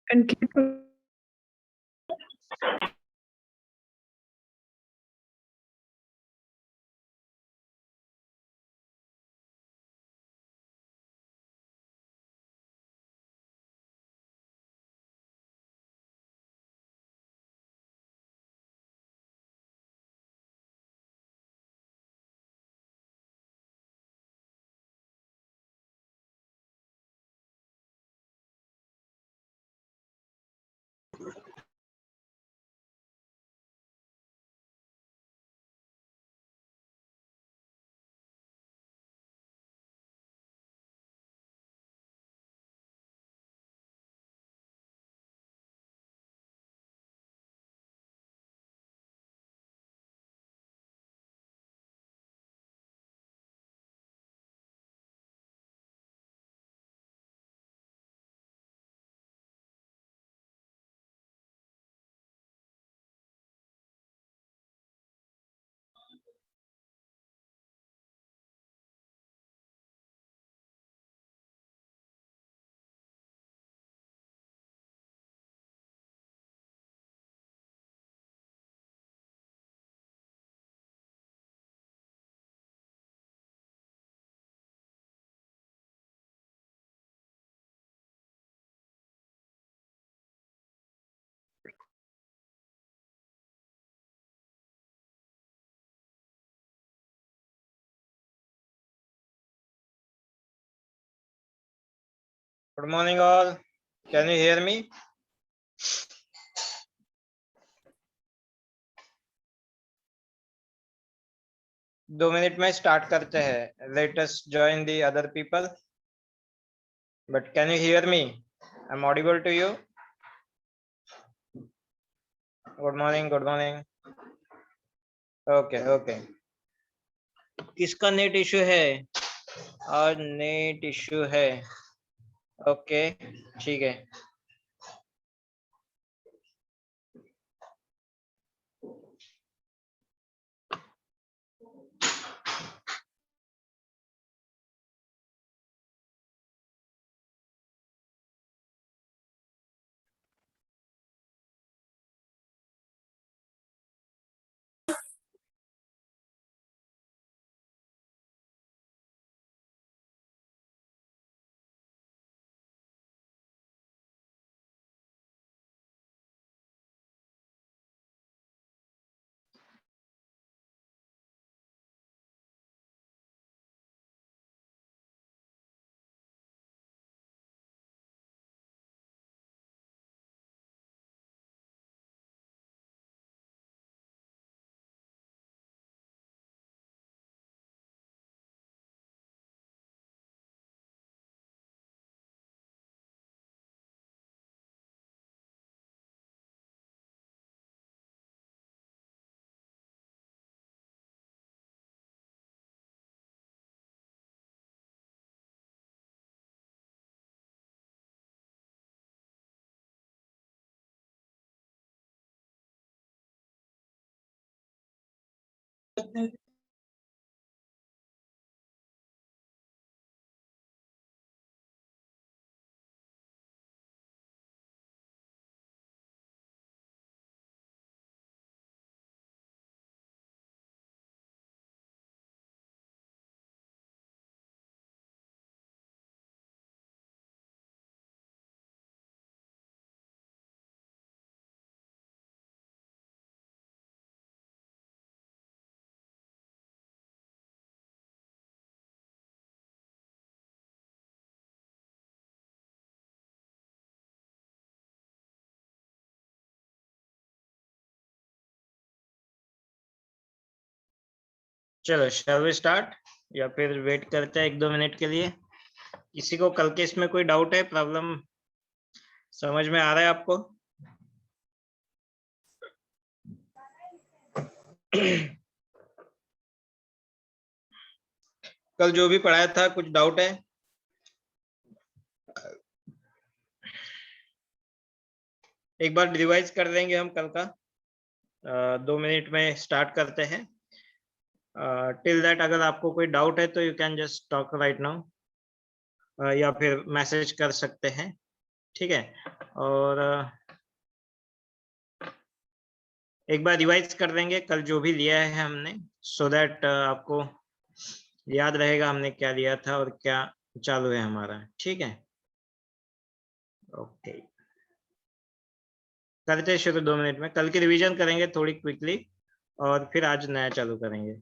And keep Good morning all. Can you hear me? 2 minute में start करते हैं. Let us join the other people. But can you hear me? I'm audible to you. Good morning. Good morning. Okay. Okay. किसका net issue है? और net issue है. Okay ठीक है. चलो शैल वी स्टार्ट, या फिर वेट करते हैं 1-2 मिनट के लिए? किसी को कल के इसमें कोई डाउट है, प्रॉब्लम समझ में आ रहा है आपको? कल जो भी पढ़ाया था कुछ डाउट है? एक बार रिवाइज कर देंगे हम कल का। 2 मिनट में स्टार्ट करते हैं। टिल दैट अगर आपको कोई डाउट है तो you can just talk right now, या फिर मैसेज कर सकते हैं, ठीक है? और एक बार रिवाइज कर देंगे कल जो भी लिया है हमने, सो दैट आपको याद रहेगा हमने क्या लिया था और क्या चालू है हमारा, ठीक है? ओके, करते हैं शुरू 2 मिनट में। कल की रिवीजन करेंगे थोड़ी क्विकली और फिर आज नया चालू करेंगे।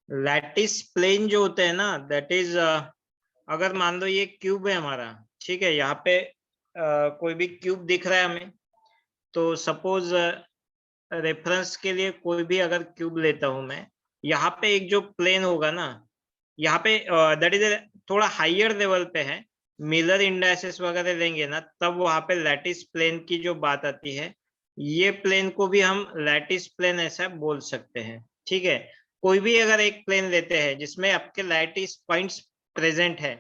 लैटिस प्लेन जो होते हैं ना, दैट इज, अगर मान लो ये क्यूब है हमारा, ठीक है? यहाँ पे कोई भी क्यूब दिख रहा है हमें, तो सपोज रेफरेंस के लिए कोई भी अगर क्यूब लेता हूं मैं, यहाँ पे एक जो प्लेन होगा ना, यहाँ पे दैट इज थोड़ा हाइयर लेवल पे है। मिलर इंडाइसेस वगैरह लेंगे ना, तब वहां पे लैटिस प्लेन की जो बात आती है, ये प्लेन को भी हम लैटिस प्लेन ऐसा बोल सकते हैं, ठीक है? कोई भी अगर एक प्लेन लेते हैं जिसमें आपके लैटिस पॉइंट्स प्रेजेंट है,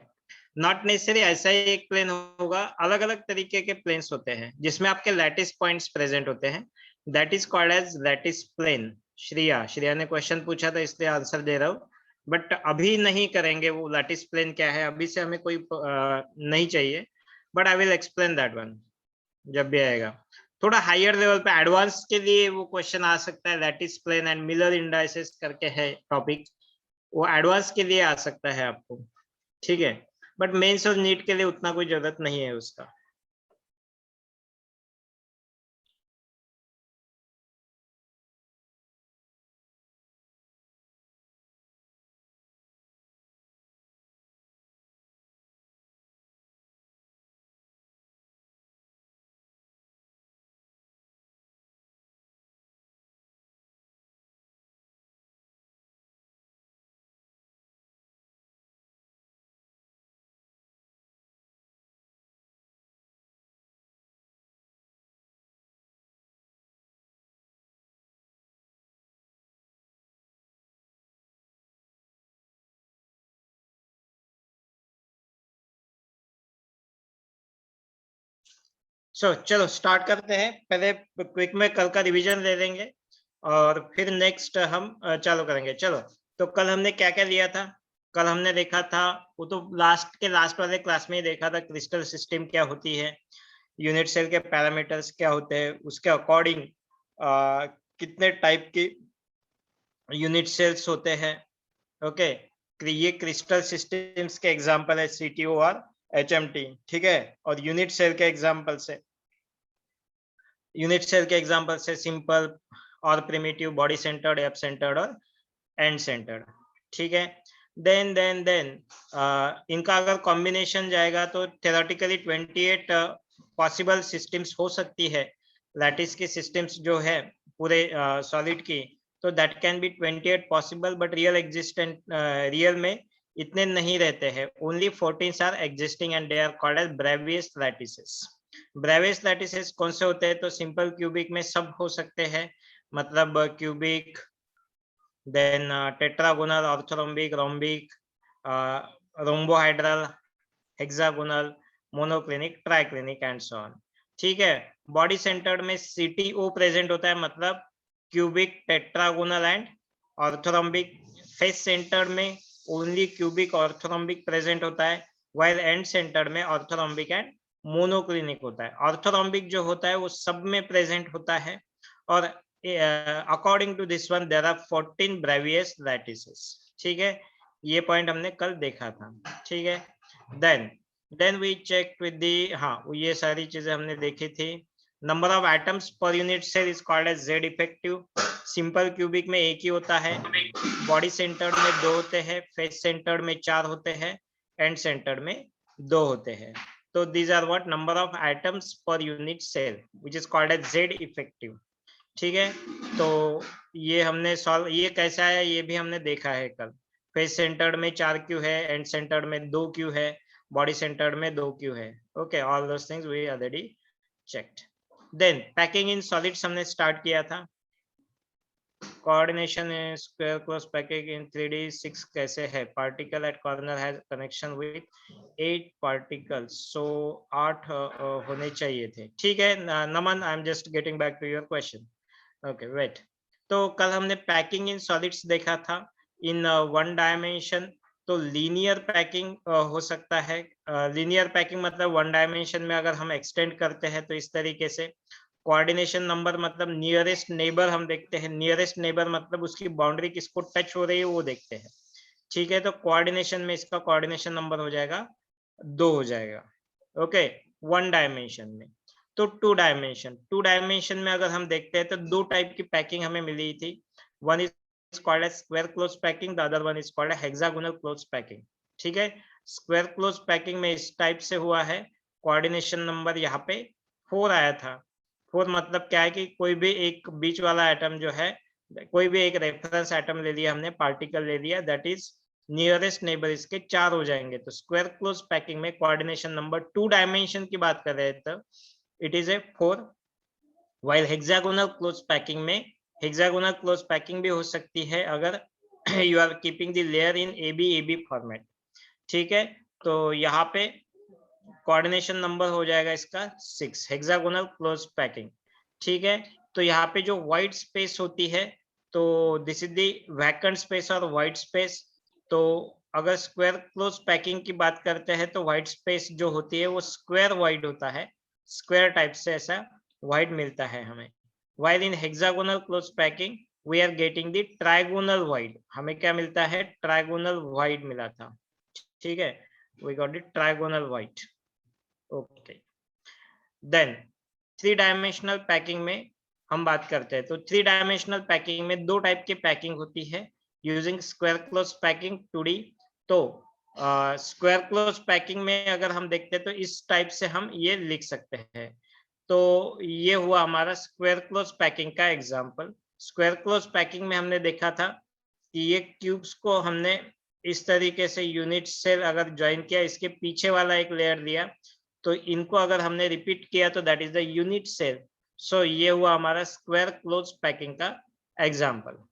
नॉट नेसेसरी ऐसा ही एक प्लेन होगा, अलग अलग तरीके के प्लेन्स होते हैं जिसमें आपके लैटिस पॉइंट्स प्रेजेंट होते हैं, that is called as lattice plane. Shreya ने क्वेश्चन पूछा था इसलिए आंसर दे रहा हूँ, बट अभी नहीं करेंगे वो लैटिस प्लेन क्या है, अभी से हमें कोई नहीं चाहिए, but I will explain that one जब भी आएगा। थोड़ा हायर लेवल पे एडवांस के लिए वो क्वेश्चन आ सकता है, lattice plane and Miller indices करके है टॉपिक, वो एडवांस के लिए आ सकता है आपको, ठीक है? बट मेंस और नीट के लिए उतना कोई जरूरत नहीं है उसका। चलो स्टार्ट करते हैं। पहले क्विक में कल का रिवीजन ले लेंगे और फिर नेक्स्ट हम चालू करेंगे। चलो, तो कल हमने क्या क्या लिया था? कल हमने देखा था, वो तो लास्ट वाले क्लास में ही देखा था, क्रिस्टल सिस्टम क्या होती है, यूनिट सेल के पैरामीटर्स क्या होते हैं, उसके अकॉर्डिंग कितने टाइप की यूनिट सेल्स होते हैं। ओके, ये क्रिस्टल सिस्टम्स के एग्जांपल है सीटीओ और एचएमटी, ठीक है? और यूनिट सेल के एग्जांपल से सिंपल और primitive, body centred, app centred और एंड सेंटर्ड, ठीक है? देन इनका अगर कॉम्बिनेशन जाएगा तो थ्योरेटिकली 28 पॉसिबल सिस्टम्स हो सकती है। लैटिस की सिस्टम्स जो है पूरे सॉलिड की, तो that can be 28 possible, but real में इतने नहीं रहते हैं। Only 14 are existing and they are called as Bravais lattices. Bravais lattices कौन से होते हैं? तो सिंपल क्यूबिक में सब हो सकते हैं, मतलब cubic, then tetragonal, orthorhombic, rhombic, rhombohedral, hexagonal, monoclinic, triclinic and so on. ठीक है। बॉडी सेंटर्ड में CTO प्रेजेंट होता है, मतलब cubic, tetragonal and orthorhombic. Face centred में ओनली क्यूबिक, ऑर्थोरोम्बिक प्रेजेंट होता है, व्हाइल एंड सेंटर्ड में ऑर्थोरोम्बिक एंड मोनोक्लिनिक होता है। ऑर्थोरोम्बिक जो होता है वो सब में प्रेजेंट होता है, और according to this one there are 14 Bravais lattices. ठीक है, ये पॉइंट हमने कल देखा था। ठीक है, then we check with the, हाँ ये सारी चीजें हमने देखी थी। Number of atoms per unit cell is called as Z effective. Simple cubic में एक ही होता है, बॉडी सेंटर्ड में 2 होते हैं, फेस सेंटर्ड में 4 होते हैं, एंड सेंटर्ड में 2 होते हैं। तो these are what number of atoms per unit cell which is called as Z effective. ठीक है, तो ये हमने सॉल्व, ये कैसा है ये भी हमने देखा है कल। फेस सेंटर्ड में 4 क्यू है, एंड सेंटर्ड में 2 क्यू है, बॉडी सेंटर्ड में 2 क्यू है। Okay, all those things we already checked. Then packing in solids हमने स्टार्ट किया था। Coordination in square close packing in 3D 6 कैसे है? Particle at corner has connection with 8 particles, so 8 होने चाहिए थे। ठीक है Naman, I am just getting back to your question. Okay wait, तो कल हमने पैकिंग इन सॉलिड्स देखा था इन 1 डायमेंशन। तो लीनियर पैकिंग हो सकता है। लीनियर पैकिंग मतलब 1 डायमेंशन में अगर हम एक्सटेंड करते हैं तो इस तरीके से। कोऑर्डिनेशन नंबर मतलब नियरेस्ट नेबर हम देखते हैं, नियरेस्ट नेबर मतलब उसकी बाउंड्री किसको टच हो रही है वो देखते हैं। ठीक है, तो कोऑर्डिनेशन में इसका कोऑर्डिनेशन नंबर हो जाएगा 2 हो जाएगा। ओके, 1 डायमेंशन में। तो 2 डायमेंशन में अगर हम देखते हैं तो 2 टाइप की पैकिंग हमें मिली थी। One is called as square close packing, the other one is called as hexagonal close packing. ठीक है, स्क्वायर क्लोज पैकिंग में इस टाइप से हुआ है, कोऑर्डिनेशन नंबर यहाँ पे 4 आया था। 4 मतलब क्या है कि कोई भी एक बीच वाला एटम जो है, कोई भी एक रेफरेंस एटम ले लिया हमने, पार्टिकल ले लिया, दैट इज नियरेस्ट नेबर, इसके 4 हो जाएंगे। तो स्क्वायर क्लोज पैकिंग में कोऑर्डिनेशन नंबर 2 डायमेंशन की बात कर रहे थे, it is a 4। While hexagonal close packing में, हेक्सागोनल क्लोज पैकिंग भी हो सकती है अगर you are keeping the layer in AB format. ठीक है, तो यहाँ पे कोऑर्डिनेशन नंबर हो जाएगा इसका 6, हेक्सागोनल क्लोज पैकिंग। ठीक है, तो यहाँ पे जो व्हाइट स्पेस होती है, तो this is the vacant space और व्हाइट स्पेस। तो अगर स्क्वायर क्लोज पैकिंग की बात करते हैं तो व्हाइट स्पेस जो होती है वो स्क्वायर वाइड होता है, स्क्वायर टाइप से ऐसा वाइड मिलता है हमें। While in hexagonal close packing we are getting the trigonal void, हमें क्या मिलता है? ट्राइगोनल वाइड मिला था। ठीक है, we got the trigonal void. Okay, then 3 dimensional packing में हम बात करते हैं। तो 3 डायमेंशनल पैकिंग में 2 टाइप की पैकिंग होती है, using square close packing 2D। तो स्क्वायर क्लोज पैकिंग में अगर हम देखते हैं तो इस टाइप से हम ये लिख सकते हैं। तो ये हुआ हमारा स्क्वायर क्लोज पैकिंग का एग्जांपल। स्क्वायर क्लोज पैकिंग में हमने देखा था कि ये क्यूब्स को हमने इस तरीके से यूनिट सेल अगर ज्वाइन किया, इसके पीछे वाला एक लेयर दिया, तो इनको अगर हमने रिपीट किया तो that is the unit cell. So ये हुआ हमारा स्क्वायर क्लोज पैकिंग का एग्जांपल।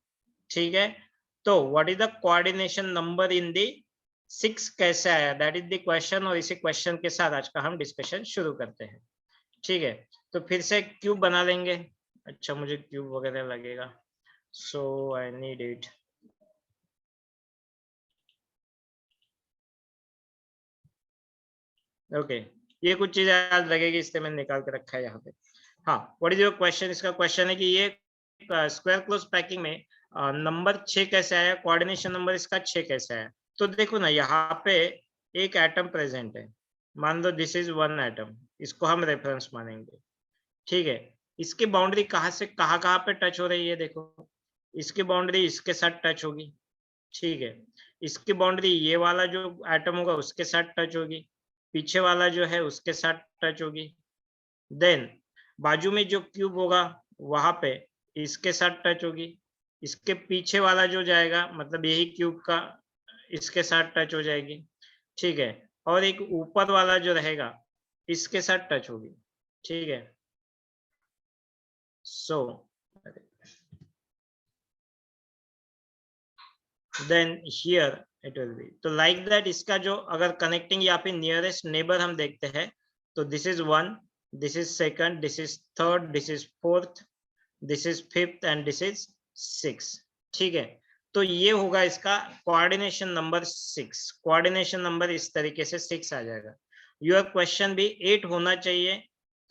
ठीक है, तो what is the coordination number in the 6 कैसे आया, दैट इज द क्वेश्चन, और इसी क्वेश्चन के साथ आज का हम डिस्कशन शुरू करते हैं। ठीक है, तो फिर से क्यूब बना लेंगे। अच्छा, मुझे क्यूब वगैरह लगेगा, सो आई नीड इट। ओके, ये कुछ चीजें याद लगेगी, इसलिए मैंने निकाल के रखा है यहाँ पे। हाँ, व्हाट इज योर क्वेश्चन? इसका क्वेश्चन है कि ये स्क्वायर क्लोज पैकिंग में नंबर 6 कैसे आया, कोऑर्डिनेशन नंबर इसका 6 कैसे आया? तो देखो ना, यहाँ पे एक एटम प्रेजेंट है, मान लो दिस इज 1 एटम, इसको हम रेफरेंस मानेंगे। ठीक है, इसकी बाउंड्री कहाँ से कहाँ पे टच हो रही है? देखो, इसकी बाउंड्री इसके साथ टच होगी। ठीक है, इसकी बाउंड्री ये वाला जो एटम होगा उसके साथ टच होगी, पीछे वाला जो है उसके साथ टच होगी। देन बाजू में जो क्यूब होगा वहां पे इसके साथ टच होगी, इसके पीछे वाला जो जाएगा मतलब यही क्यूब का इसके साथ टच हो जाएगी, ठीक है, और एक ऊपर वाला जो रहेगा इसके साथ टच होगी, ठीक है। So then here it will be, तो लाइक दैट इसका जो अगर कनेक्टिंग या फिर नियरेस्ट नेबर हम देखते हैं तो this is 1, this is second, this is third, this is fourth, this is fifth and this is 6, ठीक है। तो ये होगा इसका कोऑर्डिनेशन नंबर 6, कोऑर्डिनेशन नंबर इस तरीके से 6 आ जाएगा। योर क्वेश्चन भी 8 होना चाहिए,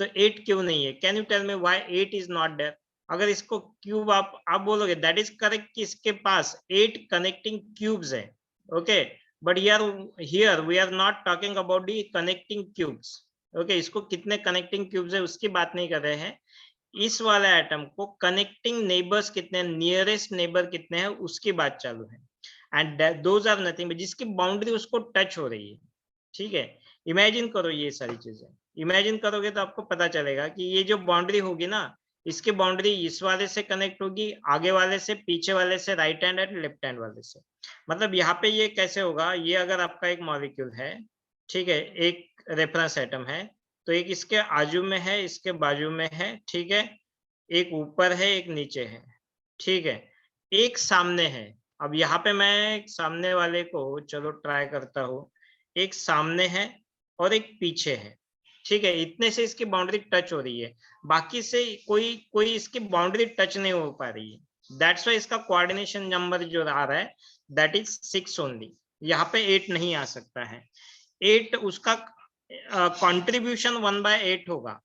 तो 8 क्यों नहीं है? Can you tell me why 8 is not there? अगर इसको क्यूब आप बोलोगे दैट इज करेक्ट कि इसके पास 8 कनेक्टिंग क्यूब्स है, okay, but here we are not talking about the connecting cubes, okay, इसको कितने कनेक्टिंग क्यूब्स है उसकी बात नहीं कर रहे हैं, इस वाले आइटम को कनेक्टिंग नेबर्स कितने, नियरेस्ट नेबर कितने हैं उसकी बात चालू है, एंड दोज आर नथिंग जिसकी बाउंड्री उसको टच हो रही है, ठीक है। इमेजिन करो ये सारी चीजें, इमेजिन करोगे तो आपको पता चलेगा कि ये जो बाउंड्री होगी ना, इसकी बाउंड्री इस वाले से कनेक्ट होगी, आगे वाले से, पीछे वाले से, right hand and left hand वाले से। मतलब यहाँ पे ये कैसे होगा, ये अगर आपका एक मॉलिक्यूल है, ठीक है, एक रेफरेंस एटम है, तो एक इसके आजू में है, इसके बाजू में है, ठीक है, एक ऊपर है, एक नीचे है, ठीक है, एक सामने है। अब यहाँ पे मैं सामने वाले को चलो ट्राई करता हूँ, एक सामने है और एक पीछे है, ठीक है, इतने से इसकी बाउंड्री टच हो रही है, बाकी से कोई कोई इसकी बाउंड्री टच नहीं हो पा रही है, दैट्स वाई इसका कोऑर्डिनेशन नंबर जो आ रहा है दैट इज 6 ओनली, यहाँ पे 8 नहीं आ सकता है। 8 उसका कंट्रीब्यूशन 1/8 होगा,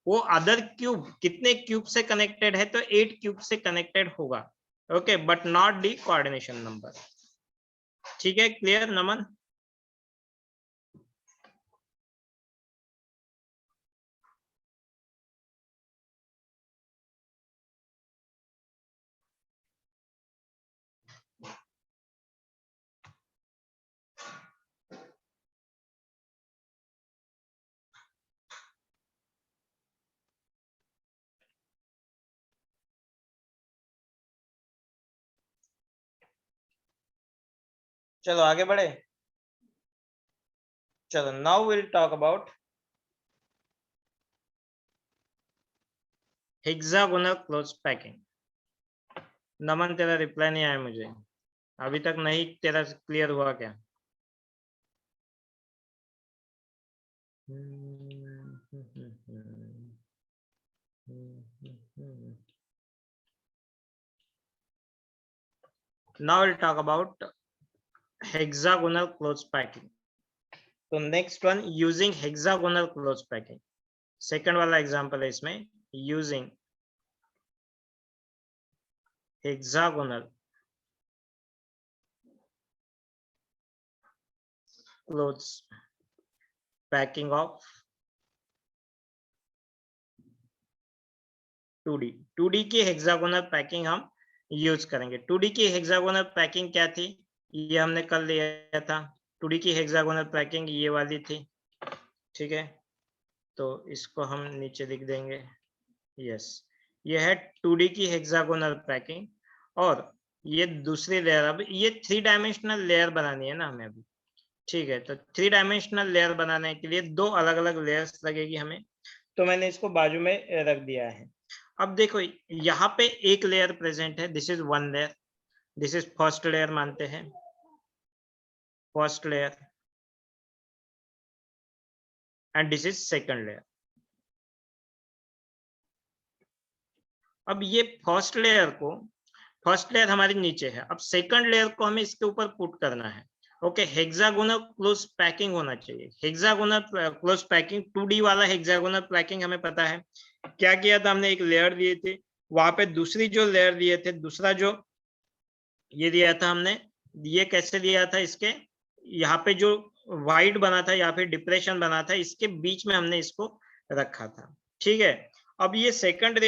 वो अदर क्यूब कितने क्यूब से कनेक्टेड है, तो 8 क्यूब से कनेक्टेड होगा, okay, but not the coordination number, ठीक है, क्लियर नमन? चलो आगे बढ़े, चलो now will talk about hexagonal close packing. Naman तेरा रिप्लाई नहीं आया मुझे अभी तक, नहीं तेरा क्लियर हुआ क्या? Now we'll talk about hexagonal close packing. तो next one using hexagonal close packing, second वाला एग्जांपल है इसमें, using hexagonal close packing of 2D। 2D की हेक्सागोनल पैकिंग हम यूज करेंगे। 2D की हेक्सागोनल पैकिंग क्या थी, ये हमने कर लिया था। 2D की हेक्सागोनल पैकिंग ये वाली थी, ठीक है, तो इसको हम नीचे लिख देंगे, यस, ये है 2D की हेक्सागोनल पैकिंग। और ये दूसरी लेयर, अब ये 3 डायमेंशनल लेयर बनानी है ना हमें अभी, ठीक है, तो 3 डायमेंशनल लेयर बनाने के लिए 2 अलग अलग लेयर्स लगेगी हमें, तो मैंने इसको बाजू में रख दिया है। अब देखो यहाँ पे एक लेयर प्रेजेंट है, this is 1 layer, this is first layer मानते हैं, first layer, and this is second layer. अब ये फर्स्ट लेयर हमारे नीचे है, अब सेकंड लेयर को हमें इसके ऊपर पुट करना है, ओके, हेक्सागोनल क्लोज पैकिंग होना चाहिए। हेक्सागोनल क्लोज पैकिंग 2D वाला हेक्सागोनल पैकिंग हमें पता है, क्या किया था हमने, एक लेयर दिए थे, वहां पे दूसरी जो लेयर दिए थे, दूसरा जो ये दिया था हमने, ये कैसे दिया था, इसके यहाँ पे जो वाइड बना था या फिर डिप्रेशन बना था, इसके बीच में हमने इसको रखा था, ठीक है। अब ये सेकंड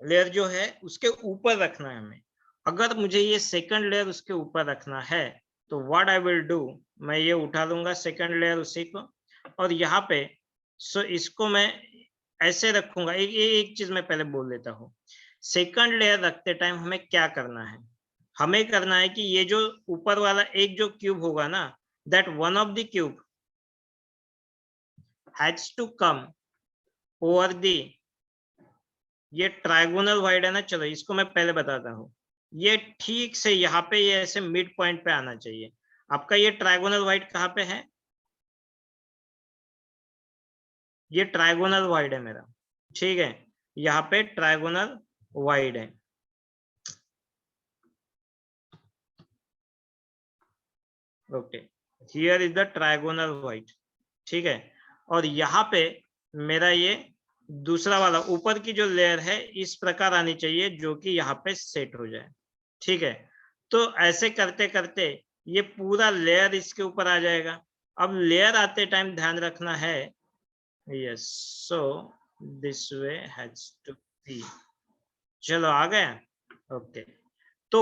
लेयर जो है उसके ऊपर रखना है हमें। अगर मुझे ये सेकंड लेयर उसके ऊपर रखना है तो व्हाट आई विल डू, मैं ये उठा लूंगा सेकंड लेयर उसी को, और यहाँ पे इसको मैं ऐसे रखूंगा। एक चीज मैं पहले बोल देता हूँ, सेकंड लेयर रखते टाइम हमें क्या करना है, हमें करना है कि ये जो ऊपर वाला एक जो क्यूब होगा ना, that one of the cube has to come over the, ये ट्राइगोनल वाइड है ना, चलो इसको मैं पहले बताता हूँ। ये ठीक से यहाँ पे ये ऐसे मिड पॉइंट पे आना चाहिए। आपका ये ट्राइगोनल वाइड कहाँ पे है, ये ट्राइगोनल वाइड है मेरा, ठीक है, यहाँ पे ट्राइगोनल वाइड है। Okay, here is the trigonal wide, ठीक है। और यहाँ पे मेरा ये दूसरा वाला ऊपर की जो लेयर है इस प्रकार आनी चाहिए जो कि यहाँ पे सेट हो जाए, ठीक है। तो ऐसे करते करते ये पूरा लेयर इसके ऊपर आ जाएगा। अब लेयर आते टाइम ध्यान रखना है, yes, so this way has to be, चलो आ गया। ओके, तो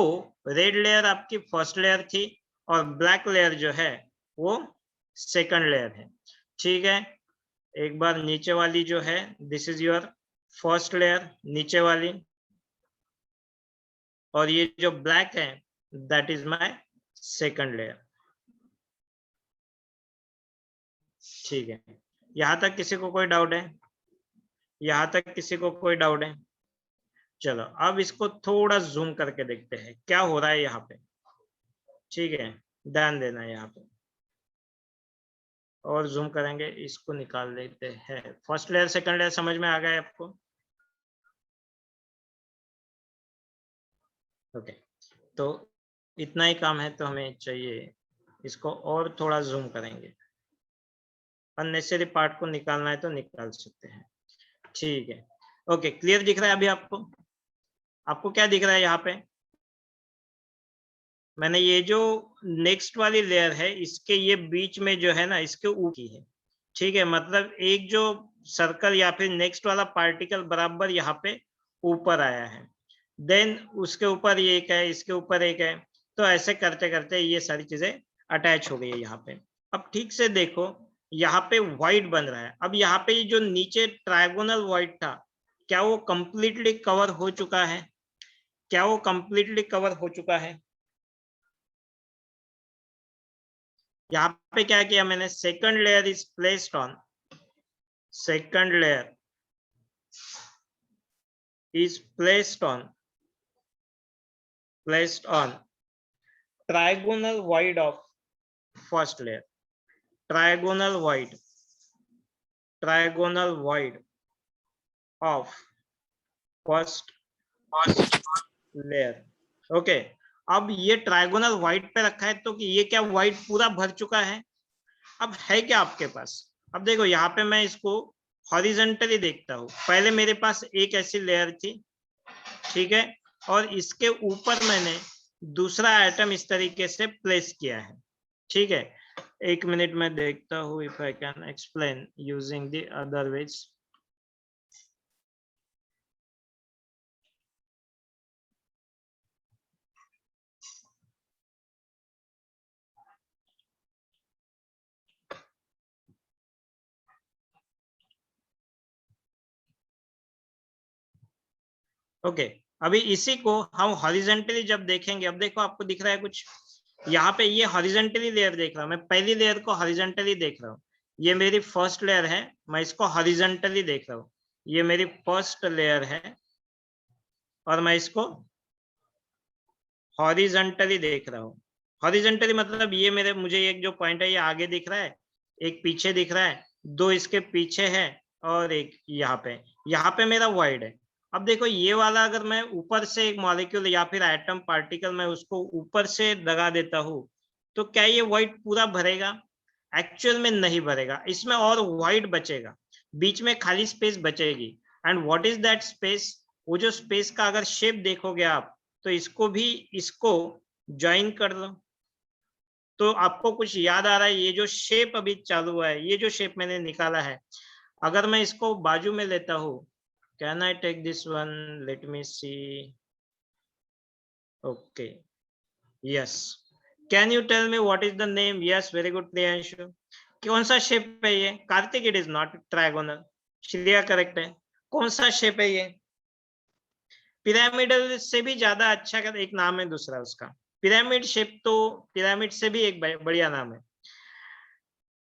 रेड लेयर आपकी फर्स्ट लेयर थी और ब्लैक लेयर जो है वो सेकंड लेयर है, ठीक है। एक बार नीचे वाली जो है, this is your first layer नीचे वाली, और ये जो ब्लैक है that is my second layer, ठीक है। यहां तक किसी को कोई डाउट है, यहां तक किसी को कोई डाउट है? चलो अब इसको थोड़ा जूम करके देखते हैं क्या हो रहा है यहाँ पे, ठीक है, ध्यान देना यहाँ पे, और जूम करेंगे, इसको निकाल लेते हैं। फर्स्ट लेयर सेकंड लेयर समझ में आ गया आपको? ओके, तो इतना ही काम है, तो हमें चाहिए इसको और थोड़ा जूम करेंगे, अननेसेसरी पार्ट को निकालना है तो निकाल सकते हैं, ठीक है। ओके, क्लियर दिख रहा है अभी आपको? आपको क्या दिख रहा है यहाँ पे? मैंने ये जो नेक्स्ट वाली लेयर है इसके ये बीच में जो है ना, इसके ऊपर की है, ठीक है। मतलब एक जो सर्कल या फिर नेक्स्ट वाला पार्टिकल बराबर यहाँ पे ऊपर आया है, देन उसके ऊपर ये एक है, इसके ऊपर एक है, तो ऐसे करते करते ये सारी चीजें अटैच हो गई है यहाँ पे। अब ठीक से देखो, यहाँ पे व्हाइट बन रहा है। अब यहाँ पे जो नीचे ट्राइगोनल व्हाइट था, क्या वो कंप्लीटली कवर हो चुका है? क्या वो कंप्लीटली कवर हो चुका है? यहाँ पे क्या किया मैंने, second layer is placed on, second layer is placed on trigonal void of first layer, trigonal void of first layer, okay. अब ये ट्राइगोनल वाइड पे रखा है, तो कि ये क्या वाइड पूरा भर चुका है? अब है क्या आपके पास? अब देखो यहाँ पे मैं इसको हॉरिजॉन्टली देखता हूँ। पहले मेरे पास एक ऐसी लेयर थी, ठीक है, और इसके ऊपर मैंने दूसरा आइटम इस तरीके से प्लेस किया है, ठीक है। एक मिनट में देखता हूँ if I can explain using the other ways. Okay, अभी इसी को हम हॉरिजॉन्टली जब देखेंगे, अब देखो आपको दिख रहा है कुछ यहाँ पे, ये हॉरिजॉन्टली लेयर देख रहा हूँ मैं, पहली लेयर को हॉरिजॉन्टली देख रहा हूँ। ये मेरी फर्स्ट लेयर है, मैं इसको हॉरिजॉन्टली देख रहा हूँ। ये मेरी फर्स्ट लेयर है और मैं इसको हॉरिजॉन्टली देख रहा हूँ। हॉरिजॉन्टली मतलब ये मेरे, मुझे एक जो पॉइंट है ये आगे दिख रहा है, एक पीछे दिख रहा है, दो इसके पीछे है, और एक यहाँ पे मेरा वाइड है। अब देखो ये वाला अगर मैं ऊपर से एक मॉलिक्यूल या फिर एटम पार्टिकल मैं उसको ऊपर से लगा देता हूँ, तो क्या ये वाइड पूरा भरेगा? एक्चुअल में नहीं भरेगा, इसमें और वाइड बचेगा, बीच में खाली स्पेस बचेगी। And what is that space? वो जो स्पेस का अगर शेप देखोगे आप, तो इसको भी इसको ज्वाइन कर लो, तो आपको कुछ याद आ रहा है? ये जो शेप अभी चालू हुआ है, ये जो शेप मैंने निकाला है, अगर मैं इसको बाजू में लेता हूँ, can I take this one, let me see, okay, yes, can you tell me what is the name? Yes, very good Priyanshu. कौन सा शेप है ये? Kartik, it is not trigonal. Shreya correct है। कौन सा शेप है ये? पिरामिडल से भी ज्यादा अच्छा का एक नाम है दूसरा उसका, पिरामिड शेप, तो पिरामिड से भी एक बढ़िया नाम है।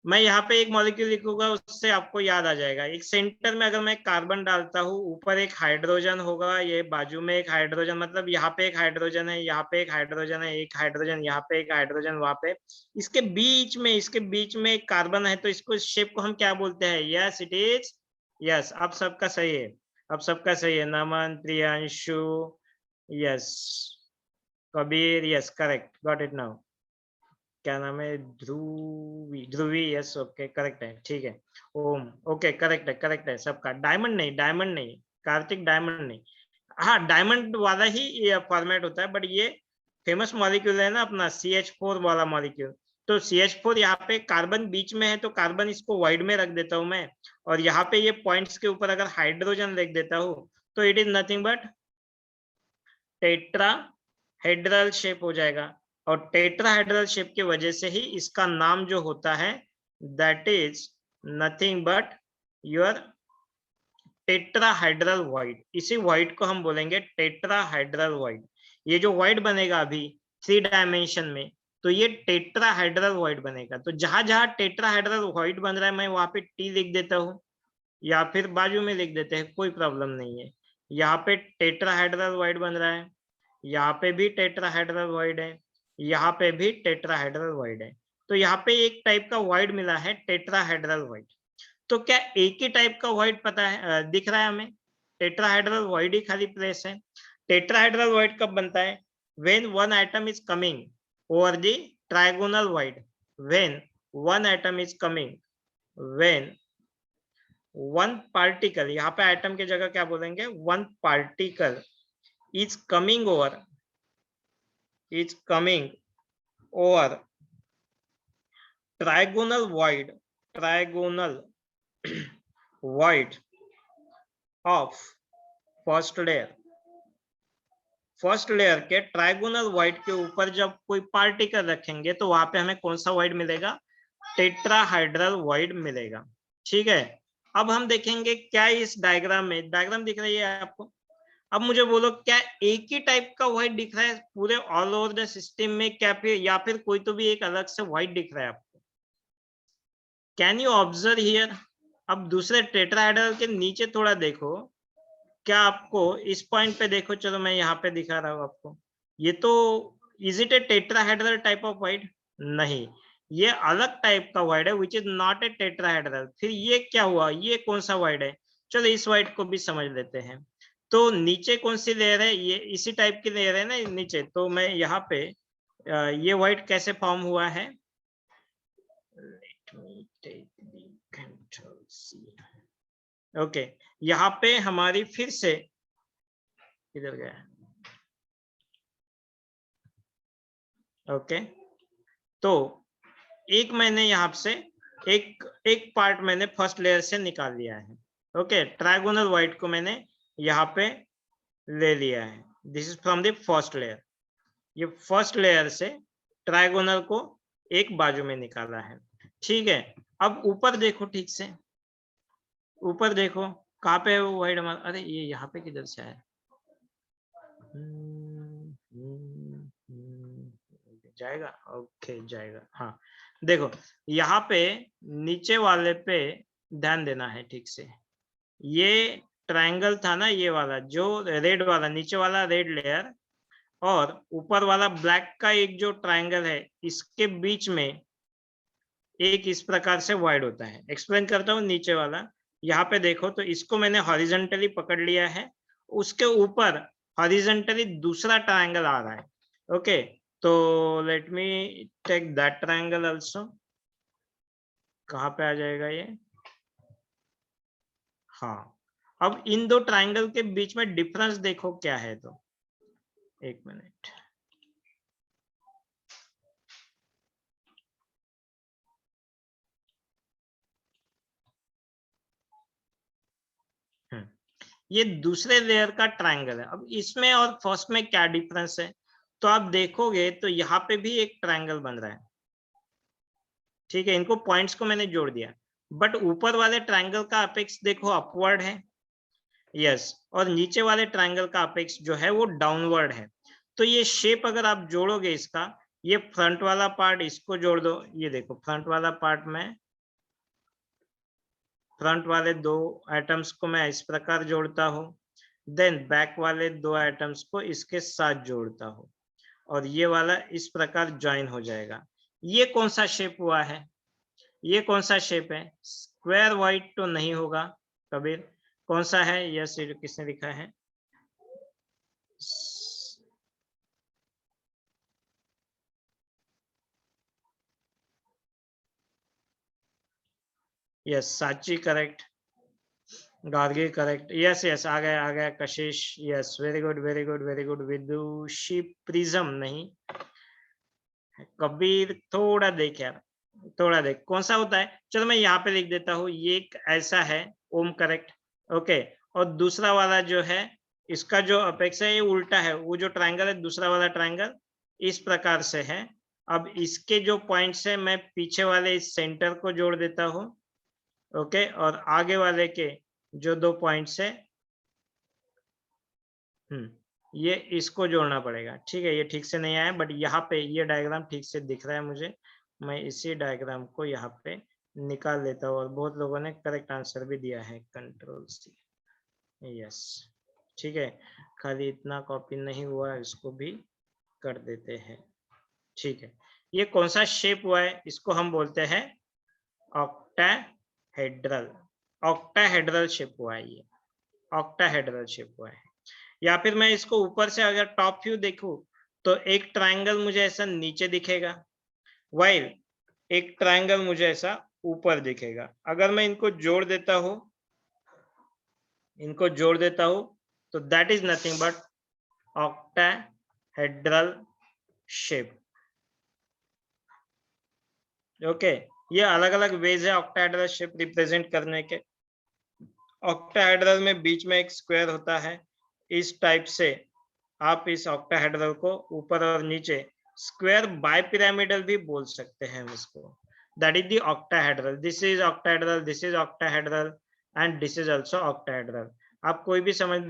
मैं यहाँ पे एक मॉलिक्यूल लिखूंगा, उससे आपको याद आ जाएगा। एक सेंटर में अगर मैं कार्बन डालता हूँ, ऊपर एक हाइड्रोजन होगा, ये बाजू में एक हाइड्रोजन, मतलब यहाँ पे एक हाइड्रोजन है, यहाँ पे एक हाइड्रोजन है, एक हाइड्रोजन यहाँ पे, एक हाइड्रोजन वहां पे, इसके बीच में एक कार्बन है, तो इसको, इस शेप को हम क्या बोलते हैं? Yes it is, yes. अब सबका सही है, अब सबका सही है। Naman, Priyanshu, yes, Kabir, yes, correct, got it now. क्या नाम है? Dhruvi, Dhruvi, yes, okay, correct है, ठीक है। ओम, ओके, करेक्ट है सबका। डायमंड नहीं, डायमंड नहीं, कार्तिक, डायमंड नहीं। हाँ, डायमंड वाला ही ये फॉर्मेट होता है, बट ये फेमस मॉलिक्यूल है ना अपना CH4 वाला मॉलिक्यूल। तो CH4 यहाँ पे कार्बन बीच में है, तो कार्बन इसको वाइड में रख देता हूं मैं, और यहाँ पे ये पॉइंट्स के ऊपर अगर हाइड्रोजन लिख देता हूँ, तो it is nothing but tetrahedral shape हो जाएगा। और टेट्राहेड्रल शेप की वजह से ही इसका नाम जो होता है, that is nothing but your tetrahedral wide. इसी वाइड को हम बोलेंगे टेट्राहाइड्रल वाइड। ये जो वाइड बनेगा अभी 3 डायमेंशन में, तो ये टेट्राहाइड्रल वाइड बनेगा। तो जहां जहां टेट्राहाइड्रल वाइड बन रहा है, मैं वहां पे T लिख देता हूँ, या फिर बाजू में लिख देते हैं, कोई प्रॉब्लम नहीं है। यहाँ पे टेट्राहाइड्रल वाइड बन रहा है, यहाँ पे भी टेट्राहाइड्रल वाइड है, यहाँ पे भी टेट्राहाइड्रल वाइड है। तो यहाँ पे एक टाइप का वाइड मिला है, टेट्राहाइड्रल वाइड। तो क्या एक ही टाइप का वाइड पता है, दिख रहा है हमें? टेट्राहाइड्रल वाइड ही खाली प्लेस है। टेट्राहाइड्रल वाइड कब बनता है? When one atom is coming over the trigonal wide. When one atom is coming, when one particle, यहाँ पे एटम की जगह क्या बोलेंगे? One particle is coming over trigonal wide of first layer के ट्राइगोनल वाइड के ऊपर जब कोई पार्टिकल रखेंगे, तो वहां पे हमें कौन सा वाइड मिलेगा? टेट्राहाइड्रल वाइड मिलेगा। ठीक है, अब हम देखेंगे क्या इस डायग्राम में, डायग्राम दिख रही है आपको? अब मुझे बोलो, क्या एक ही टाइप का वाइड दिख रहा है पूरे ऑल ओवर द सिस्टम में, क्या फिर, या फिर कोई तो भी एक अलग से वाइड दिख रहा है आपको? Can you observe here? अब दूसरे टेट्राहाइड्रल के नीचे थोड़ा देखो, क्या आपको इस पॉइंट पे देखो, चलो मैं यहाँ पे दिखा रहा हूँ आपको। ये तो, is it A tetrahedral type of wide? नहीं, ये अलग टाइप का वाइड है, which is not a tetrahedral. फिर ये क्या हुआ? ये कौन सा वाइड है? चलो इस वाइड को भी समझ लेते हैं। तो नीचे कौन सी लेयर है? ये इसी टाइप की लेयर है ना नीचे। तो मैं यहाँ पे ये वाइड कैसे फॉर्म हुआ है? Let me take the Ctrl+C. Okay, यहाँ पे हमारी फिर से, इधर गया, ओके, तो एक मैंने यहाँ से एक पार्ट मैंने फर्स्ट लेयर से निकाल लिया है। ओके, ट्राइगोनल वाइड को मैंने यहाँ पे ले लिया है। This is from the first layer. ये फर्स्ट लेयर से ट्राइगोनल को एक बाजू में निकाला है। ठीक है, अब ऊपर देखो, ठीक से ऊपर देखो, कहाँ पे है वो वाइड हमारा? अरे ये यहाँ पे किधर से आया? जाएगा, ओके जाएगा। हाँ देखो, यहाँ पे नीचे वाले पे ध्यान देना है ठीक से। ये ट्रायंगल था ना, ये वाला जो रेड वाला, नीचे वाला रेड लेयर, और ऊपर वाला ब्लैक का एक जो ट्रायंगल है, इसके बीच में एक इस प्रकार से वाइड होता है। एक्सप्लेन करता हूँ। नीचे वाला, यहाँ पे देखो, तो इसको मैंने हॉरिजॉन्टली पकड़ लिया है, उसके ऊपर हॉरिजॉन्टली दूसरा ट्रायंगल आ रहा है। ओके, तो let me take that triangle also. कहाँ पे आ जाएगा ये? हाँ, अब इन दो ट्रायंगल के बीच में डिफरेंस देखो क्या है। तो एक मिनट, ये दूसरे लेयर का ट्रायंगल है। अब इसमें और फर्स्ट में क्या डिफरेंस है? तो आप देखोगे तो यहाँ पे भी एक ट्रायंगल बन रहा है। ठीक है, इनको पॉइंट्स को मैंने जोड़ दिया, बट ऊपर वाले ट्रायंगल का अपेक्स देखो अपवर्ड है। यस, और नीचे वाले ट्रायंगल का अपेक्स जो है वो डाउनवर्ड है। तो ये शेप अगर आप जोड़ोगे इसका, ये फ्रंट वाला पार्ट इसको जोड़ दो, ये देखो फ्रंट वाला पार्ट में फ्रंट वाले दो एटम्स को मैं इस प्रकार जोड़ता हूँ, देन बैक वाले दो एटम्स को इसके साथ जोड़ता हूँ और ये वाला इस प्रकार ज्वाइन हो जाएगा। ये कौन सा शेप हुआ है? ये कौन सा शेप है? स्क्वायर वाइड तो नहीं होगा कबीर, कौन सा है? यस, ये जो किसने लिखा है? Yes, Sachi correct, Gargi correct, yes yes, आ गया Kashish, yes, very good very good very good. Vidushi prism नहीं, कबीर थोड़ा देख यार, थोड़ा देख कौन सा होता है। चलो मैं यहाँ पे लिख देता हूँ, ये एक ऐसा है, ओम करेक्ट, ओके। और दूसरा वाला जो है, इसका जो अपेक्स है ये उल्टा है, वो जो ट्रायंगल है दूसरा वाला ट्रायंगल इस प्रकार से है। अब इसके जो पॉइंट्स है मैं पीछे वाले इस सेंटर को जोड़ देता हूँ, ओके, और आगे वाले के जो दो पॉइंट्स है, ये इसको जोड़ना पड़ेगा। ठीक है, ये ठीक से नहीं आया बट यहाँ पे ये डायग्राम ठीक से दिख रहा है मुझे, मैं इसी डायग्राम को यहाँ पे निकाल लेता हूँ और बहुत लोगों ने करेक्ट आंसर भी दिया है, कंट्रोल सी, यस। ठीक है, खाली इतना कॉपी नहीं हुआ, इसको भी कर देते हैं। ठीक है, ये कौन सा शेप हुआ है? इसको हम बोलते हैं ऑक्टाहेड्रल, ऑक्टाहेड्रल शेप हुआ है ये, ऑक्टाहेड्रल शेप हुआ है। या फिर मैं इसको ऊपर से अगर टॉप व्यू देखूं तो एक ट्रायंगल मुझे ऐसा नीचे दिखेगा, वाइल एक ट्रायंगल मुझे ऐसा ऊपर दिखेगा। अगर मैं इनको जोड़ देता हूं, तो that is nothing but octahedral shape, okay. ये अलग अलग वेज है ऑक्टाहेड्रल शेप रिप्रेजेंट करने के। ऑक्टाहेड्रल में बीच में एक स्क्वायर होता है, इस टाइप से आप इस ऑक्टाहेड्रल को ऊपर और नीचे स्क्वायर बाइपिरामिडल भी बोल सकते हैं हम इसको, that is the octahedral. This is octahedral, this is octahedral and this is also octahedral. आप कोई भी समझ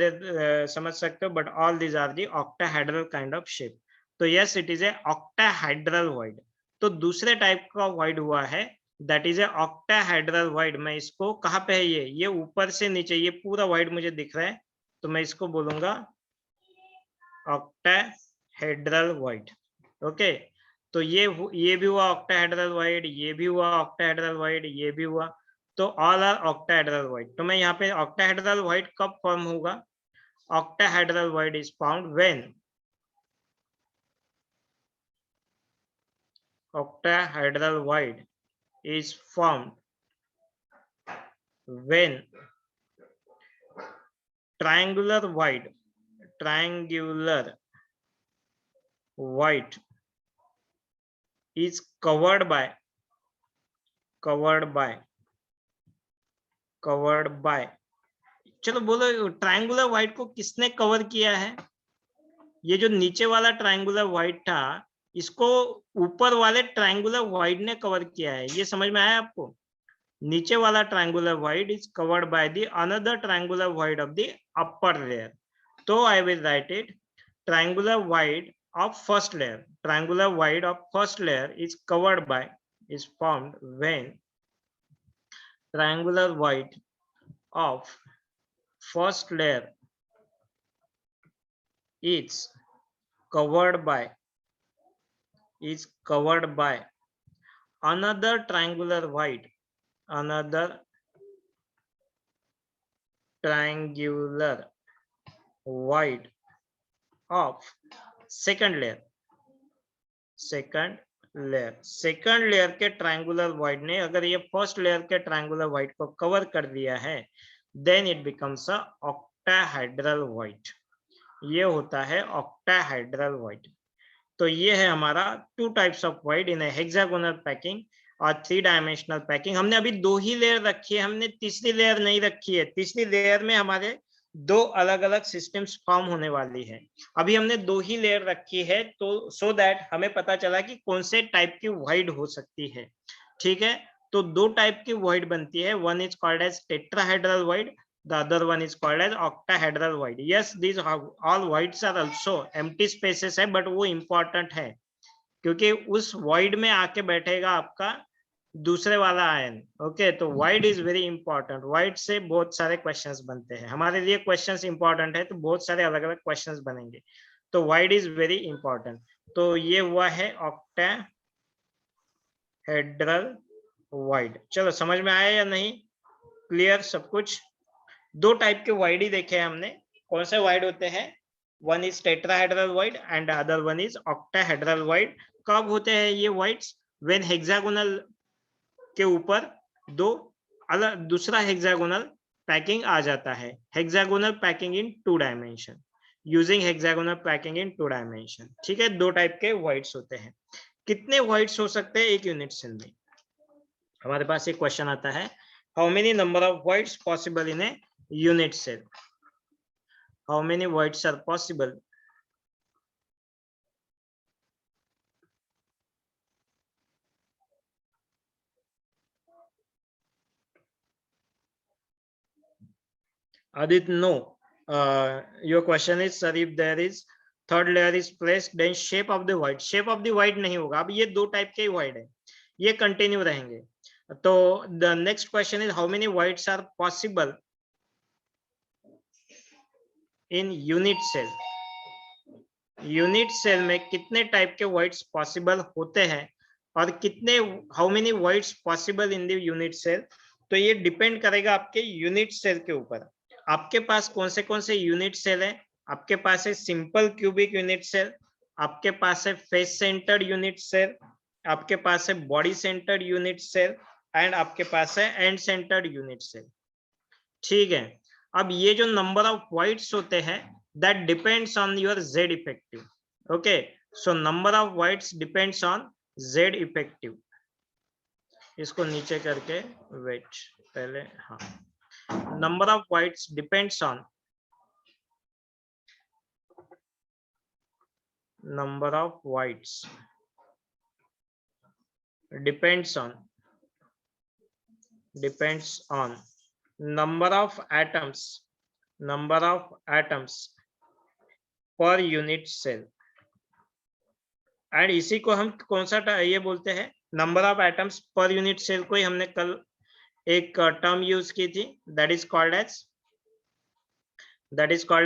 सकते हो, but all these are the octahedral kind of shape. तो yes, it is a octahedral void. तो दूसरे टाइप का वॉइड हुआ है, that is a octahedral void. मैं इसको कहाँ पे है, ये ऊपर से नीचे ये पूरा वॉइड मुझे दिख रहा है, तो मैं इसको बोलूंगा ऑक्टाहेड्रल वॉइड, ओके। तो ये भी हुआ ऑक्टाहेड्रल वॉइड, ये भी हुआ ऑक्टाहेड्रल वॉइड, ये भी हुआ, तो ऑल आर ऑक्टाहेड्रल वॉइड। तो मैं यहाँ पे ऑक्टाहेड्रल वॉइड कब फॉर्म होगा? Octahedral void is found when octahedral void is formed when triangular void is covered by चलो बोलो ट्रायंगुलर वाइड को किसने कवर किया है? ये जो नीचे वाला ट्रायंगुलर वाइड था, इसको ऊपर वाले ट्रायंगुलर वाइड ने कवर किया है, ये समझ में आया आपको? नीचे वाला triangular void is covered by the another triangular void of the upper layer. तो I will write it, triangular wide of first layer, triangular wide of first layer is covered by, is formed when triangular wide of first layer is covered by another triangular wide of second layer के triangular void ने अगर ये first layer के triangular void को cover कर दिया है, then it becomes a octahedral void. ये होता है ऑक्टाहेड्रल वाइड। तो ये है हमारा two types of void in hexagonal packing और 3 डायमेंशनल पैकिंग। हमने अभी 2 ही लेयर रखी है, हमने तीसरी लेयर नहीं रखी है। तीसरी लेयर में हमारे 2 अलग अलग सिस्टम्स फॉर्म होने वाली है। अभी हमने 2 ही लेयर रखी है, तो सो दैट हमें पता चला कि कौन से टाइप की वाइड हो सकती है। ठीक है, तो 2 टाइप की वाइड बनती है, one is called as tetrahedral void the other one is called as octahedral void. Yes, these all voids are also empty spaces है, but वो important है क्योंकि उस void में आके बैठेगा आपका दूसरे वाला आयन. ओके, तो void is very important. void से बहुत सारे क्वेश्चंस बनते हैं. हमारे लिए क्वेश्चंस इंपॉर्टेंट है तो बहुत सारे अलग अलग क्वेश्चंस बनेंगे. तो void is very important. तो ये हुआ है octahedral void. चलो समझ में आया या नहीं? क्लियर सब कुछ? दो टाइप के void ही देखे हैं हमने. कौन से void होते हैं? One is tetrahedral void and other one is octahedral void. कब होते हैं ये voids? व्हेन हेक्सागोनल के ऊपर दो अलग दूसरा हेक्सागोनल पैकिंग आ जाता है. Hexagonal packing in 2 dimension, using hexagonal packing in 2 dimension. ठीक है, दो टाइप के voids होते हैं. कितने voids हो सकते हैं एक यूनिट सेल में? हमारे पास एक क्वेश्चन आता है, how many number of voids possible in A unit cell? How many voids are possible? Adit, no. Your question is, sir, if there is third layer is placed, then shape of the void. Shape of the void नहीं होगा. अब ये दो type के void है, ये continue रहेंगे. तो the next question is, how many voids are possible in unit cell? Unit cell में कितने टाइप के voids पॉसिबल होते हैं और कितने how many voids possible in the unit cell? तो ये डिपेंड करेगा आपके यूनिट सेल के ऊपर. आपके पास कौन से यूनिट सेल है? आपके पास है सिंपल क्यूबिक यूनिट सेल, आपके पास है फेस सेंटर्ड यूनिट सेल, आपके पास है body centred unit cell and आपके पास है एंड सेंटर्ड यूनिट सेल. ठीक है, अब ये जो नंबर ऑफ voids होते हैं that depends on your Z effective. Okay, so number of voids depends on Z effective. इसको नीचे करके wait पहले, हाँ, number of voids depends on number of voids depends on number of atoms per unit cell. And इसी को हम कौन सा ये बोलते हैं? Number of atoms per unit cell को ही हमने कल एक टर्म यूज की थी, that is called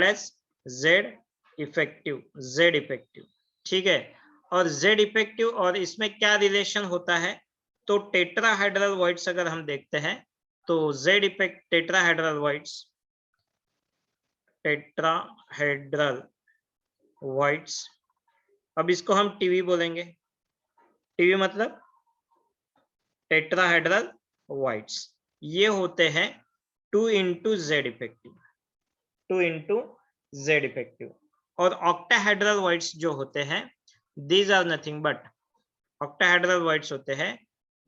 as Z effective. ठीक है, और जेड इफेक्टिव और इसमें क्या रिलेशन होता है? तो टेट्राहेड्रल वॉइड्स अगर हम देखते हैं तो जेड इफेक्ट टेट्राहेड्रल voids, अब इसको हम टीवी बोलेंगे. टीवी मतलब टेट्राहेड्रल voids. ये होते हैं 2 into Z इफेक्टिव. और ऑक्टाहेड्रल voids जो होते हैं, these are nothing but octahedral voids होते हैं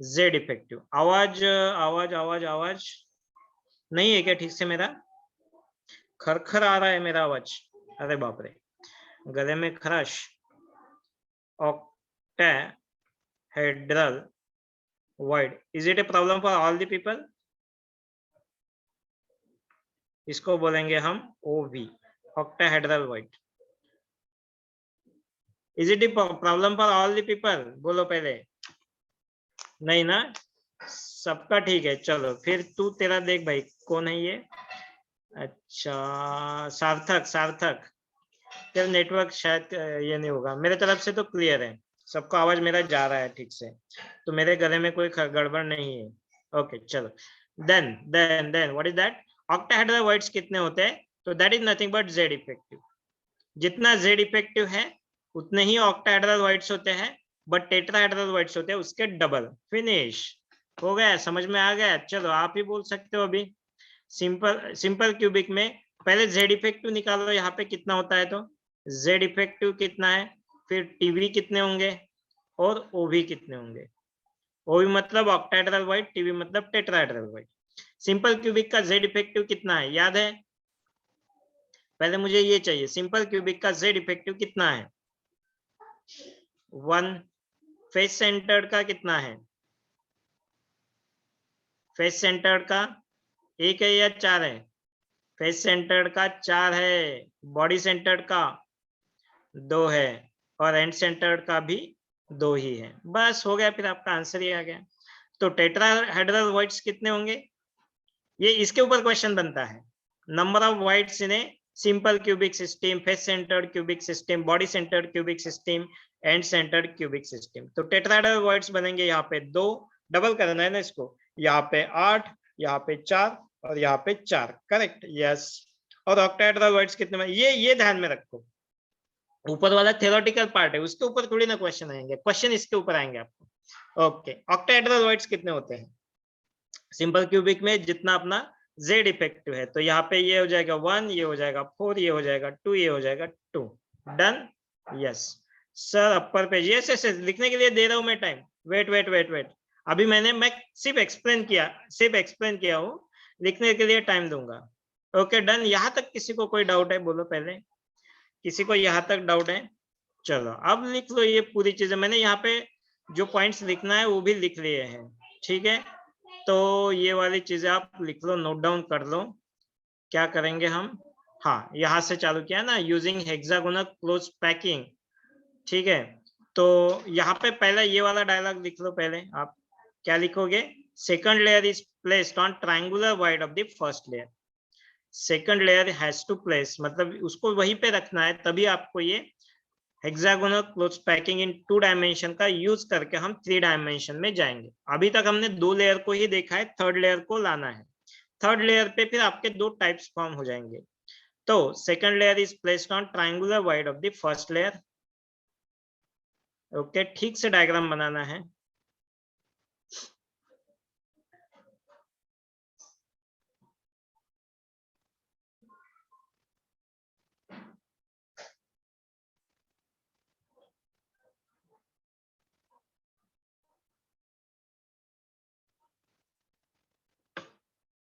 Z इफेक्टिव. आवाज नहीं है क्या ठीक से? मेरा खरखर आ रहा है मेरा आवाज. अरे बाप रे, गले में खराश. octahedral void, is it a problem for all the people? इसको बोलेंगे हम OV, octahedral void. Is it a problem for all the people? बोलो पहले. नहीं ना, सबका ठीक है. चलो फिर तू तेरा देख भाई, कौन है ये? अच्छा, सार्थक. तेरा नेटवर्क शायद ये नहीं होगा. मेरे तरफ से तो क्लियर है, सबको आवाज मेरा जा रहा है ठीक से, तो मेरे गले में कोई गड़बड़ नहीं है. ओके चलो, then what is that? Octahedral voids कितने होते हैं? तो that is nothing but Z effective. जितना जेड इफेक्टिव है उतने ही ऑक्टाहेड्रल voids होते हैं, बट टेट्राहेड्रल voids होते हैं उसके डबल. फिनिश हो गया, समझ में आ गया? चलो आप ही बोल सकते हो. अभी सिंपल क्यूबिक में पहले जेड इफेक्टिव निकालो, यहाँ पे कितना होता है? तो जेड इफेक्टिव कितना है, फिर टीवी कितने होंगे और ओवी कितने होंगे. ओवी मतलब ऑक्टाहेड्रल void, टीवी मतलब टेट्राहेड्रल void. सिंपल क्यूबिक का जेड इफेक्टिव कितना है याद है? पहले मुझे ये चाहिए, सिंपल क्यूबिक का जेड इफेक्टिव कितना है? 1. फेस सेंटर्ड का कितना है? फेस सेंटर्ड का 1 है या 4 है? फेस सेंटर्ड का 4 है, बॉडी सेंटर्ड का 2 है और एंड सेंटर्ड का भी 2 ही है। बस हो गया, फिर आपका आंसर ही आ गया। तो टेट्राहेड्रल वॉइड्स कितने होंगे, ये इसके ऊपर क्वेश्चन बनता है। Number of voids in a simple cubic system, face centred cubic system, body centred cubic system, and centred cubic system. तो टेट्राहेड्रल वॉइड्स बनेंगे यहाँ पे 2, डबल करना है ना इसको, यहाँ पे 8, यहाँ पे 4 और यहाँ पे 4, करेक्ट, यस। और ऑक्टाहेड्रल वॉइड्स कितने में, ये ध्यान में रखो, ऊपर वाला थ्योरेटिकल पार्ट है, उसके ऊपर थोड़ी ना क्वेश्चन आएंगे, क्वेश्चन इसके ऊपर आएंगे आपको। ओके, ऑक्टाहेड्रल वॉइड्स कितने होते हैं सिंपल क्यूबिक में, जितना अपना z इफेक्टिव है, तो यहाँ पे ये हो जाएगा 1, ये हो जाएगा 4, ये हो जाएगा 2, ये हो जाएगा 2, डन, यस सर। अपर पेज, यस यस, लिखने के लिए दे रहा हूं मैं टाइम, वेट, अभी मैं सिर्फ एक्सप्लेन किया हूँ, लिखने के लिए टाइम दूंगा। ओके डन, यहाँ तक किसी को कोई डाउट है, बोलो पहले, किसी को यहाँ तक डाउट है? चलो अब लिख लो ये पूरी चीजें, मैंने यहाँ पे जो पॉइंट्स लिखना है वो भी लिख लिए हैं, ठीक है। तो ये वाली चीजें आप लिख लो, नोट डाउन कर लो। क्या करेंगे हम, हाँ यहाँ से चालू किया ना, यूजिंग हेक्सागोनल क्लोज पैकिंग, ठीक है। तो यहाँ पे पहले ये वाला डायलॉग लिख लो पहले आप, क्या लिखोगे, second layer is placed on triangular void of the first layer. Second layer has to place, मतलब उसको वहीं पे रखना है, तभी आपको ये hexagonal close packing in 2 dimension का यूज करके हम 3 डायमेंशन में जाएंगे। अभी तक हमने 2 लेयर को ही देखा है, थर्ड लेयर को लाना है। थर्ड लेयर पे फिर आपके 2 टाइप्स फॉर्म हो जाएंगे। तो second layer is placed on triangular void of the first layer. Okay, ठीक से डायग्राम बनाना है।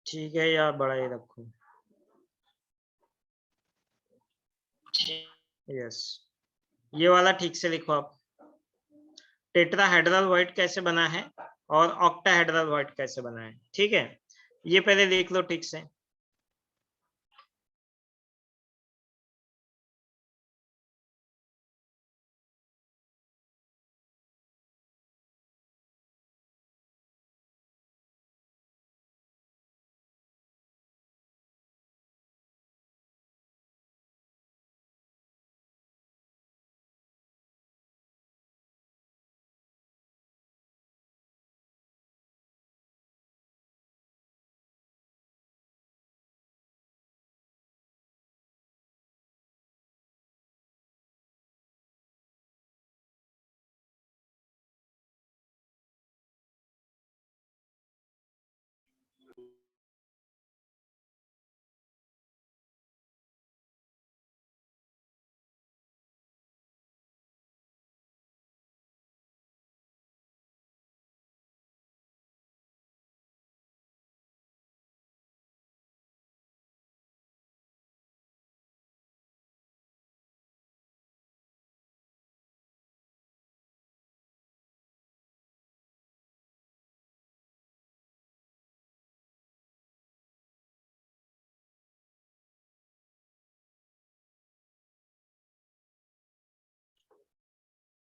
ठीक है, या बड़ा ही रखो, यस। ये वाला ठीक से लिखो आप, टेट्राहेड्रल वॉइड कैसे बना है और ऑक्टाहेड्रल वॉइड कैसे बना है, ठीक है। ये पहले लिख लो ठीक से।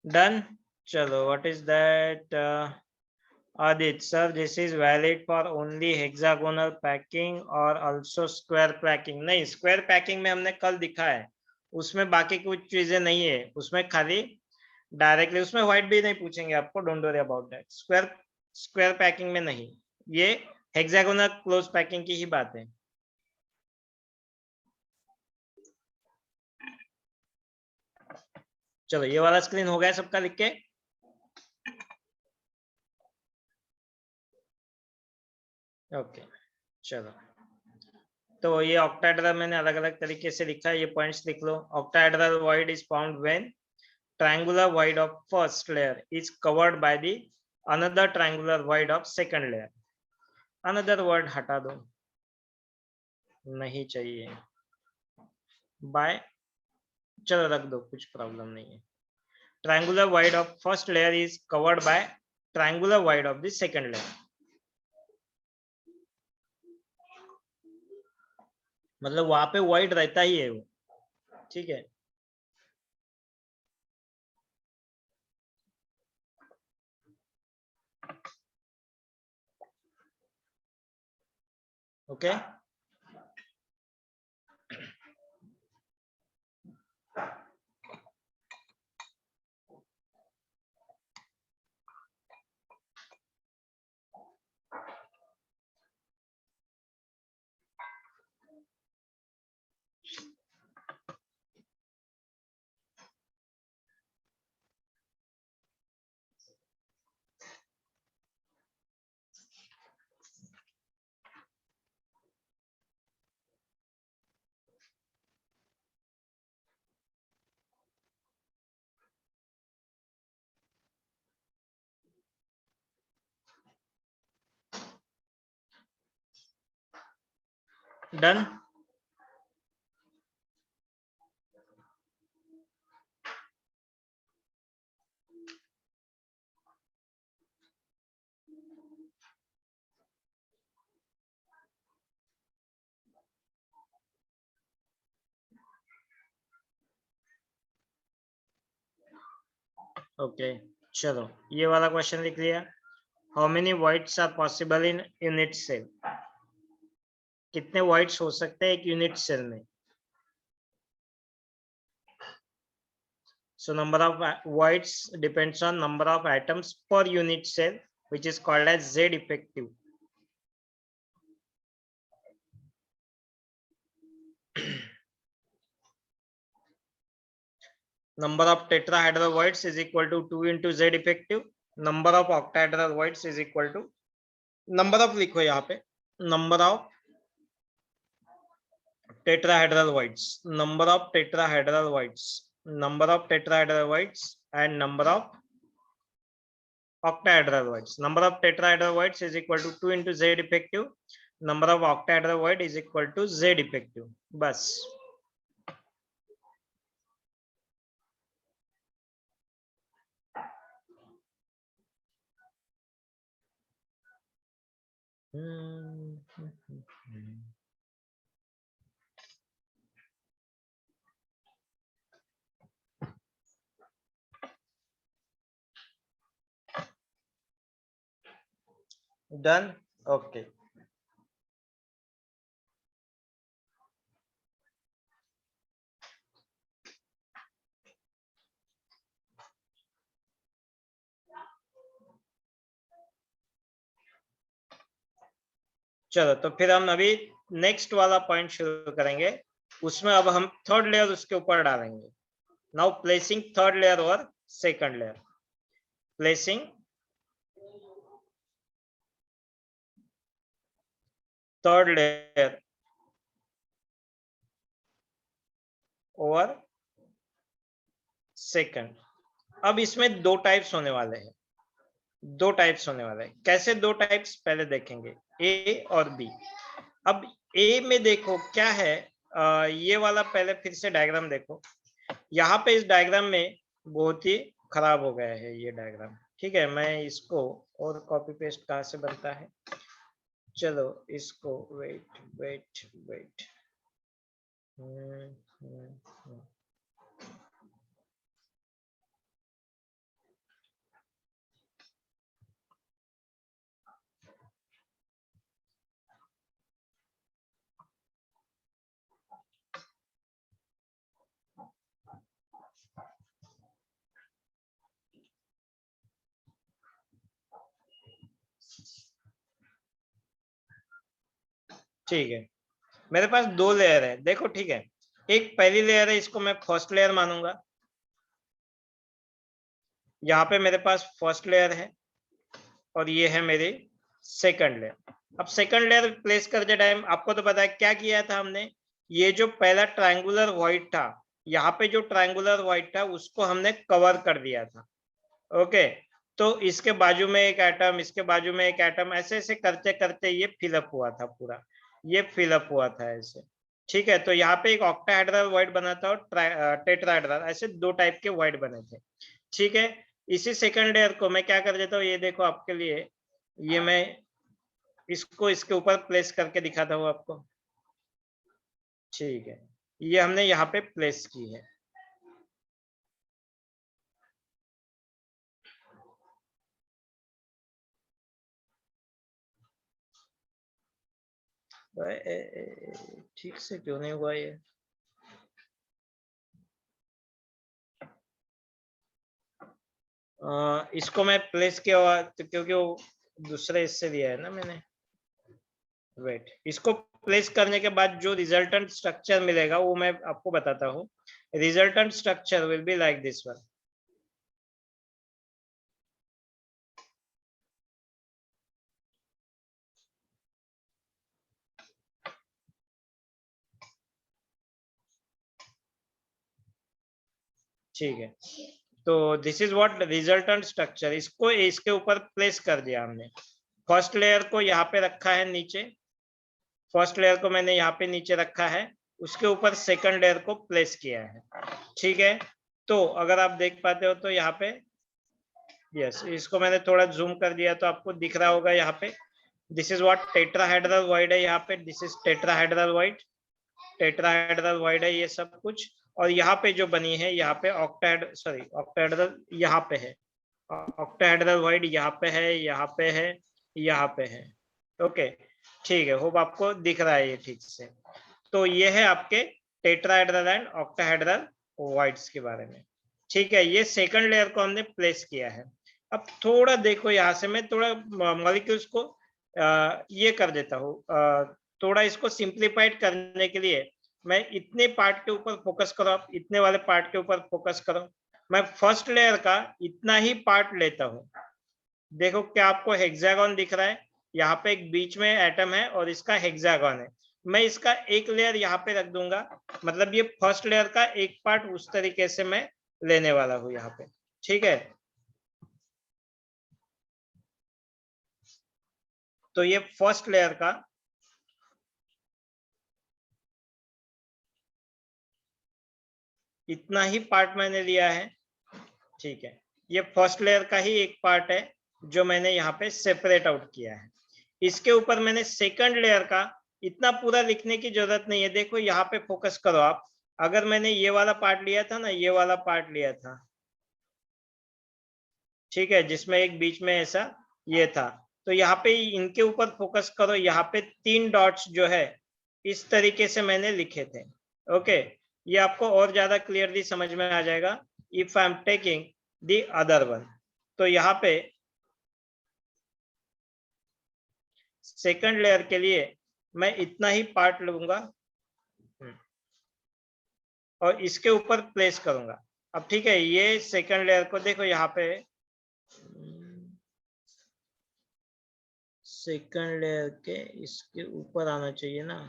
डन, चलो, what is that Adit sir, this is valid for only hexagonal packing और also square packing। नहीं, square packing में हमने कल दिखा है, उसमें बाकी कुछ चीजें नहीं है, उसमें खाली डायरेक्टली, उसमें व्हाइट भी नहीं पूछेंगे आपको, don't worry about that. Square packing में नहीं, ये हेक्सागोनल क्लोज पैकिंग की ही बात है। चलो ये वाला स्क्रीन हो गया सबका लिख के, ओके चलो। तो ये ऑक्टाहेड्रल मैंने अलग अलग तरीके से लिखा है, ये पॉइंट्स लिख लो। Octahedral void is found when triangular void of first layer is covered by the another triangular void of second layer। another word हटा दो, नहीं चाहिए, by चलो रख दो, कुछ प्रॉब्लम नहीं है। triangular void of first layer is covered by triangular void of the second layer। मतलब वहां पे वाइड रहता ही है वो, ठीक है। Okay, done. ओके, चलो ये वाला क्वेश्चन लिख लिया। How many voids are possible in unit cell? कितने वाइट्स हो सकते हैं एक यूनिट सेल में? So number of whites depends on number of atoms per unit cell, which is called as Z effective. Number of tetrahedral whites is equal to 2 into Z effective. Number of octahedral whites is equal to number of, लिखो यहाँ पे, number of tetrahedral whites, number of tetrahedral whites, number of tetrahedral whites, and number of octahedral whites. Number of tetrahedral whites is equal to 2 into Z effective. Number of octahedral white is equal to Z effective. बस। Done, okay. चलो तो फिर हम अभी next वाला point शुरू करेंगे। उसमें अब हम थर्ड लेयर उसके ऊपर डालेंगे। नाउ प्लेसिंग थर्ड लेयर और second layer. Placing third layer और सेकंड। अब इसमें दो टाइप्स होने वाले हैं, दो टाइप्स होने वाले हैं। कैसे दो टाइप्स पहले देखेंगे, ए और बी। अब ए में देखो क्या है, ये वाला पहले फिर से डायग्राम देखो। यहाँ पे इस डायग्राम में बहुत ही खराब हो गया है ये डायग्राम, ठीक है। मैं इसको और कॉपी पेस्ट कहाँ से बनता है, चलो इसको वेट वेट वेट, ठीक है। मेरे पास दो लेयर है, देखो ठीक है। एक पहली लेयर है, इसको मैं फर्स्ट लेयर मानूंगा। यहाँ पे मेरे पास फर्स्ट लेयर है और ये है मेरी सेकंड लेयर। अब सेकंड लेयर प्लेस करते टाइम आपको तो पता है क्या किया था हमने। ये जो पहला ट्रायंगुलर वॉइड था, यहाँ पे जो ट्रायंगुलर वॉइड था उसको हमने कवर कर दिया था। ओके, तो इसके बाजू में एक एटम, इसके बाजू में एक एटम, ऐसे ऐसे करते करते ये फिलअप हुआ था पूरा, ये फिलअप हुआ था ऐसे, ठीक है। तो यहाँ पे एक ऑक्टाहेड्रल वॉइड बना था और टेट्राहेड्रल, ऐसे दो टाइप के वॉइड बने थे, ठीक है। इसी सेकंड लेयर को मैं क्या कर देता हूँ, ये देखो आपके लिए, ये मैं इसको इसके ऊपर प्लेस करके दिखाता हूँ आपको। ठीक है, ये हमने यहाँ पे प्लेस की है। ठीक से क्यों नहीं हुआ ये? इसको मैं प्लेस किया हुआ तो क्योंकि वो दूसरे इससे दिया है ना मैंने। वेट, इसको प्लेस करने के बाद जो रिजल्टेंट स्ट्रक्चर मिलेगा वो मैं आपको बताता हूँ। Resultant structure will be like this one. ठीक है, तो this is what resultant structure. इसको इसके ऊपर प्लेस कर दिया हमने। फर्स्ट लेयर को यहाँ पे रखा है नीचे, फर्स्ट लेयर को मैंने यहाँ पे नीचे रखा है, उसके ऊपर सेकंड लेयर को प्लेस किया है। ठीक है, तो अगर आप देख पाते हो तो यहाँ पे यस, इसको मैंने थोड़ा जूम कर दिया तो आपको दिख रहा होगा यहाँ पे। This is what tetrahedral void है यहाँ पे, this is tetrahedral void, tetrahedral void है ये सब कुछ। और यहाँ पे जो बनी है यहाँ पे ऑक्टाहेड्रल यहाँ पे है, ऑक्टाहेड्रल वॉइड यहाँ पे है, यहाँ पे है, यहाँ पे है। ओके, ठीक है, होप आपको दिख रहा है ये ठीक से। तो ये है आपके टेट्राहेड्रल एंड ऑक्टाहेड्रल वॉइड्स के बारे में। ठीक है, ये सेकंड लेयर को हमने प्लेस किया है। अब थोड़ा देखो यहाँ से मैं थोड़ा मॉलिक्यूल्स को ये कर देता हूँ, थोड़ा इसको सिंप्लीफाइड करने के लिए मैं इतने पार्ट के ऊपर फोकस करो, आप इतने वाले पार्ट के ऊपर फोकस करो। मैं फर्स्ट लेयर का इतना ही पार्ट लेता हूँ। देखो क्या आपको हेक्सागन दिख रहा है? यहाँ पे एक बीच में एटम है और इसका हेक्सागन है। मैं इसका एक लेयर यहाँ पे रख दूंगा, मतलब ये फर्स्ट लेयर का एक पार्ट उस तरीके से मैं लेने वाला हूँ यहाँ पे। ठीक है, तो ये फर्स्ट लेयर का इतना ही पार्ट मैंने लिया है। ठीक है, ये फर्स्ट लेयर का ही एक पार्ट है जो मैंने यहाँ पे सेपरेट आउट किया है। इसके ऊपर मैंने सेकंड लेयर का इतना पूरा लिखने की जरूरत नहीं है। देखो यहाँ पे फोकस करो आप, अगर मैंने ये वाला पार्ट लिया था ना, ये वाला पार्ट लिया था, ठीक है, जिसमें एक बीच में ऐसा ये था, तो यहाँ पे इनके ऊपर फोकस करो। यहाँ पे 3 डॉट्स जो है इस तरीके से मैंने लिखे थे। ओके, ये आपको और ज्यादा क्लियरली समझ में आ जाएगा if I am taking the other one. तो यहाँ पे सेकंड लेयर के लिए मैं इतना ही पार्ट लूंगा और इसके ऊपर प्लेस करूंगा। अब ठीक है, ये सेकंड लेयर को देखो यहाँ पे, सेकंड लेयर के इसके ऊपर आना चाहिए ना।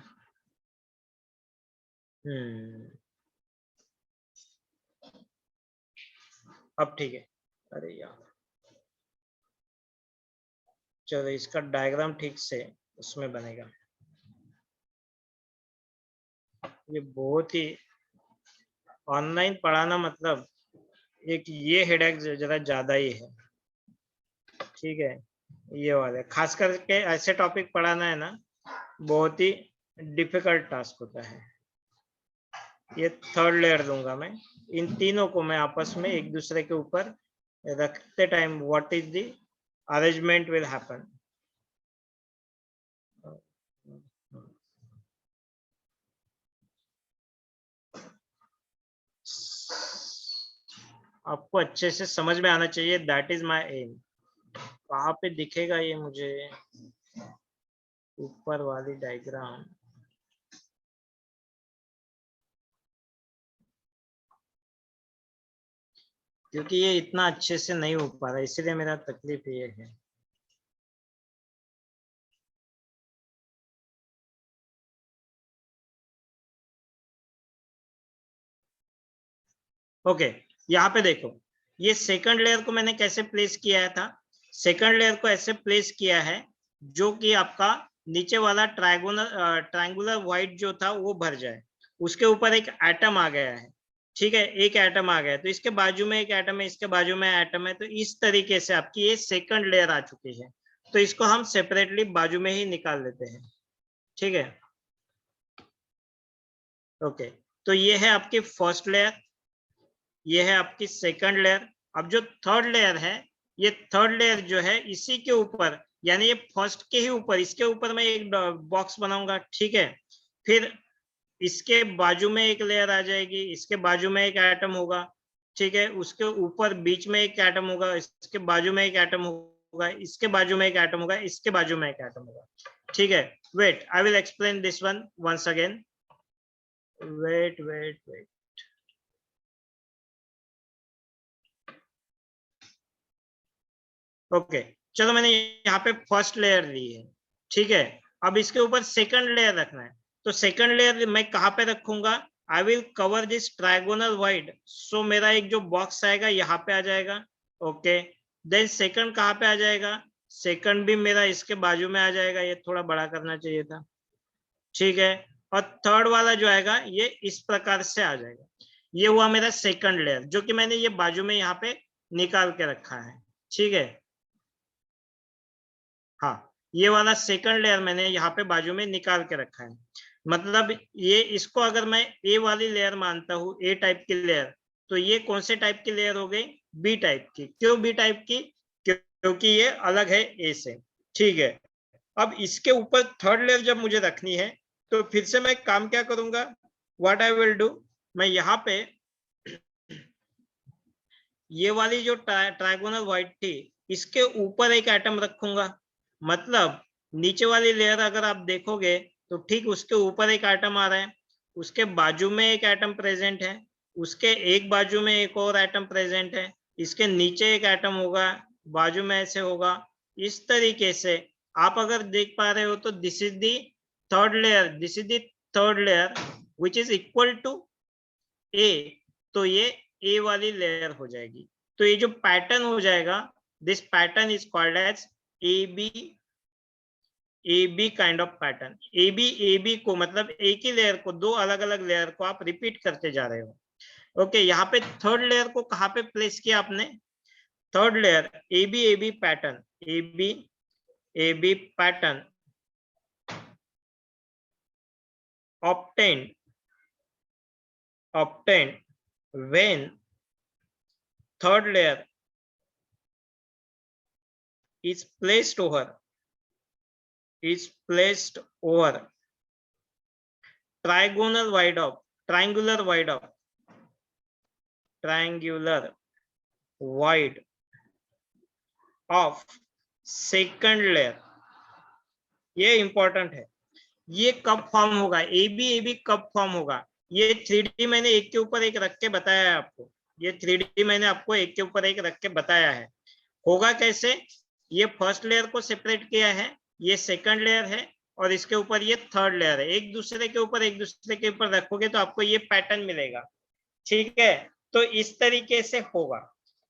अब ठीक है, अरे यार, चलो इसका डायग्राम ठीक से उसमें बनेगा। ये बहुत ही ऑनलाइन पढ़ाना मतलब एक ये हेडेक जरा ज्यादा ही है। ठीक है, ये वाले खास करके ऐसे टॉपिक पढ़ाना है ना, बहुत ही डिफिकल्ट टास्क होता है। ये थर्ड लेयर दूंगा मैं, इन तीनों को मैं आपस में एक दूसरे के ऊपर रखते time what is the arrangement will happen. आपको अच्छे से समझ में आना चाहिए, दैट इज माय एम। कहाँ पे दिखेगा ये मुझे? ऊपर वाली डायग्राम, क्योंकि ये इतना अच्छे से नहीं हो पा रहा, इसीलिए मेरा तकलीफ ये है। ओके, यहाँ पे देखो, ये सेकंड लेयर को मैंने कैसे प्लेस किया था? सेकंड लेयर को ऐसे प्लेस किया है जो कि आपका नीचे वाला ट्रायंगुलर व्हाइट जो था वो भर जाए। उसके ऊपर एक एटम आ गया है, ठीक है, एक एटम आ गया है, तो इसके बाजू में एक एटम है, इसके बाजू में एटम है, तो इस तरीके से आपकी ये सेकंड लेयर आ चुकी है। तो इसको हम सेपरेटली बाजू में ही निकाल लेते हैं। ठीक है, ओके, तो ये है आपकी फर्स्ट लेयर, ये है आपकी सेकंड लेयर। अब जो थर्ड लेयर है, ये थर्ड लेयर जो है इसी के ऊपर, यानी ये फर्स्ट के ही ऊपर, इसके ऊपर मैं एक बॉक्स बनाऊंगा, ठीक है। फिर इसके बाजू में एक लेयर आ जाएगी, इसके बाजू में एक एटम होगा, ठीक है। उसके ऊपर बीच में एक एटम होगा, इसके बाजू में एक एटम होगा, इसके बाजू में एक एटम होगा, इसके बाजू में एक एटम होगा, ठीक है। Wait, I will explain this one once again. Wait wait wait, okay. चलो, मैंने यहाँ पे फर्स्ट लेयर ली है, ठीक है। अब इसके ऊपर सेकंड लेयर रखना है, तो सेकंड लेयर मैं कहाँ पे रखूंगा? I will cover this trigonal void, so मेरा एक जो बॉक्स आएगा यहाँ पे आ जाएगा, ओके। देन सेकंड कहाँ पे आ जाएगा? सेकंड भी मेरा इसके बाजू में आ जाएगा, ये थोड़ा बड़ा करना चाहिए था, ठीक है। और थर्ड वाला जो आएगा ये इस प्रकार से आ जाएगा। ये हुआ मेरा सेकंड लेयर, जो कि मैंने ये बाजू में यहाँ पे निकाल के रखा है, ठीक है। हाँ, ये वाला सेकंड लेयर मैंने यहाँ पे बाजू में निकाल के रखा है। मतलब ये, इसको अगर मैं ए वाली लेयर मानता हूँ, ए टाइप की लेयर, तो ये कौन से टाइप की लेयर हो गई? बी टाइप की। क्यों बी टाइप की? क्योंकि ये अलग है ए से, ठीक है। अब इसके ऊपर थर्ड लेयर जब मुझे रखनी है, तो फिर से मैं काम क्या करूंगा? व्हाट आई विल डू, मैं यहाँ पे ये वाली जो ट्राइगोनल वाइड थी, इसके ऊपर एक एटम रखूंगा। मतलब नीचे वाली लेयर अगर आप देखोगे, तो ठीक उसके ऊपर एक एटम आ रहा है, उसके बाजू में एक एटम प्रेजेंट है, उसके एक बाजू में एक और एटम प्रेजेंट है, इसके नीचे एक एटम होगा, बाजू में ऐसे होगा। इस तरीके से आप अगर देख पा रहे हो, तो this is the third layer, this is the third layer which is equal to A. तो ये ए वाली लेयर हो जाएगी। तो ये जो पैटर्न हो जाएगा, this pattern is called as A B kind of pattern. A B को मतलब एक ही लेयर को, दो अलग अलग लेयर को आप रिपीट करते जा रहे हो। ओके, यहाँ पे थर्ड लेयर को कहाँ पे प्लेस किया आपने? Third layer A B pattern, A B pattern obtained when third layer is placed over triangular wide of second layer। ये इंपॉर्टेंट है। ये कब फॉर्म होगा? ए बी कब फॉर्म होगा? ये 3D मैंने एक के ऊपर एक रख के बताया है आपको, ये 3D मैंने आपको एक के ऊपर एक रख के बताया है। होगा कैसे? ये फर्स्ट लेयर को सेपरेट किया है, ये सेकंड लेयर है, और इसके ऊपर ये थर्ड लेयर है। एक दूसरे के ऊपर रखोगे तो आपको ये पैटर्न मिलेगा, ठीक है। तो इस तरीके से होगा।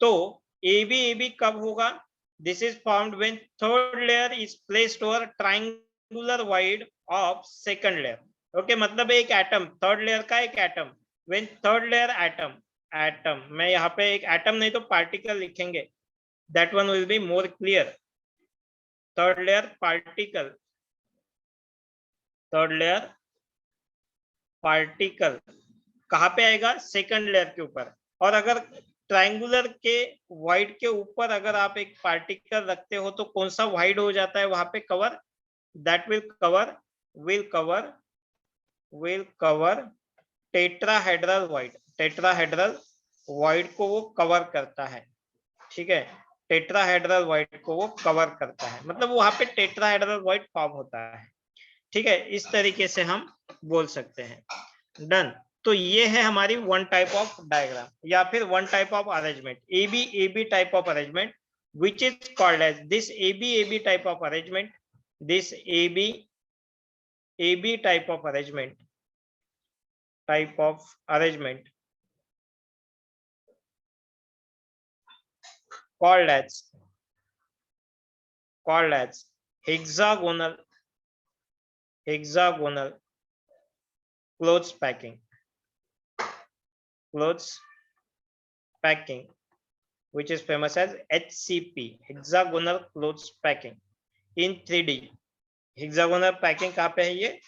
तो ए बी कब होगा? This is formed when third layer is placed over triangular void of second layer. Okay, मतलब एक एटम, थर्ड लेयर का एक atom, when third layer atom मैं यहाँ पे एक एटम नहीं तो पार्टिकल लिखेंगे, that one will be more clear। third layer particle कहाँ पे आएगा? सेकंड लेयर के ऊपर। और अगर ट्रायंगुलर के वाइड के ऊपर अगर आप एक पार्टिकल रखते हो, तो कौन सा वाइड हो जाता है वहां पे? Cover, that will cover tetrahedral void को वो कवर करता है, ठीक है। टेट्राहेड्रल वाइड को वो कवर करता है, मतलब वहां पे टेट्राहेड्रल वाइड फॉर्म होता है, ठीक है। इस तरीके से हम बोल सकते हैं। डन। तो ये है हमारी वन टाइप ऑफ डायग्राम, या फिर one type of arrangement, A B type of arrangement, which is called as this AB type of arrangement, this AB type of arrangement called as hexagonal clothes packing, which is famous as HCP, hexagonal clothes packing in 3D। hexagonal packing कहाँ पे है? ये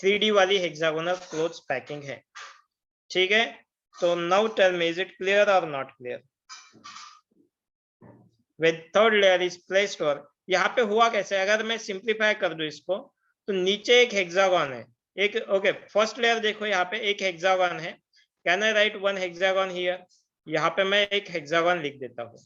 3D वाली hexagonal close packing है। ठीक है, तो now tell me, is it clear और not clear? With third layer is placed, और यहाँ पे हुआ कैसे, अगर मैं सिंप्लीफाई कर दूं इसको, तो नीचे एक हेक्सागोन है, एक, ओके, फर्स्ट लेयर देखो, यहाँ पे एक हेक्सागोन है। Can I right one hexagon here? यहाँ पे मैं एक हेक्सागोन लिख देता हूँ।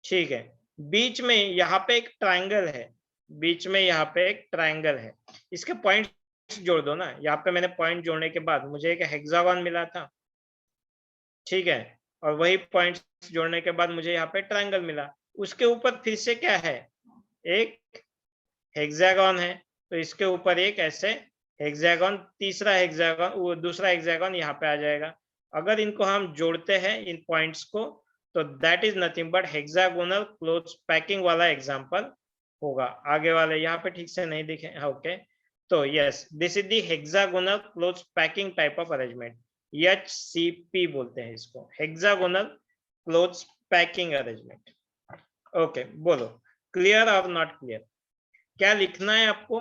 ठीक है, बीच में यहाँ पे एक ट्रायंगल है, बीच में यहाँ पे एक ट्रायंगल है, इसके पॉइंट जोड़ दो ना। यहाँ पे मैंने पॉइंट जोड़ने के बाद मुझे एक हेक्सागोन मिला था। ठीक है, और वही पॉइंट्स जोड़ने के बाद मुझे यहाँ पे ट्रायंगल मिला। उसके ऊपर फिर से क्या है, एक हेक्सागोन है, तो इसके ऊपर एक ऐसे हेक्सागोन, तीसरा हेक्सागोन, वो दूसरा हेक्सागोन यहाँ पे आ जाएगा। अगर इनको हम जोड़ते हैं इन पॉइंट्स को, तो that is nothing but hexagonal close packing वाला एग्जांपल होगा। आगे वाले यहाँ पे ठीक से नहीं दिखे, ओके। तो yes, this is the hexagonal close packing type of arrangement, HCP बोलते हैं इसको, hexagonal close packing arrangement. Okay, बोलो क्लियर और नॉट क्लियर? क्या लिखना है आपको?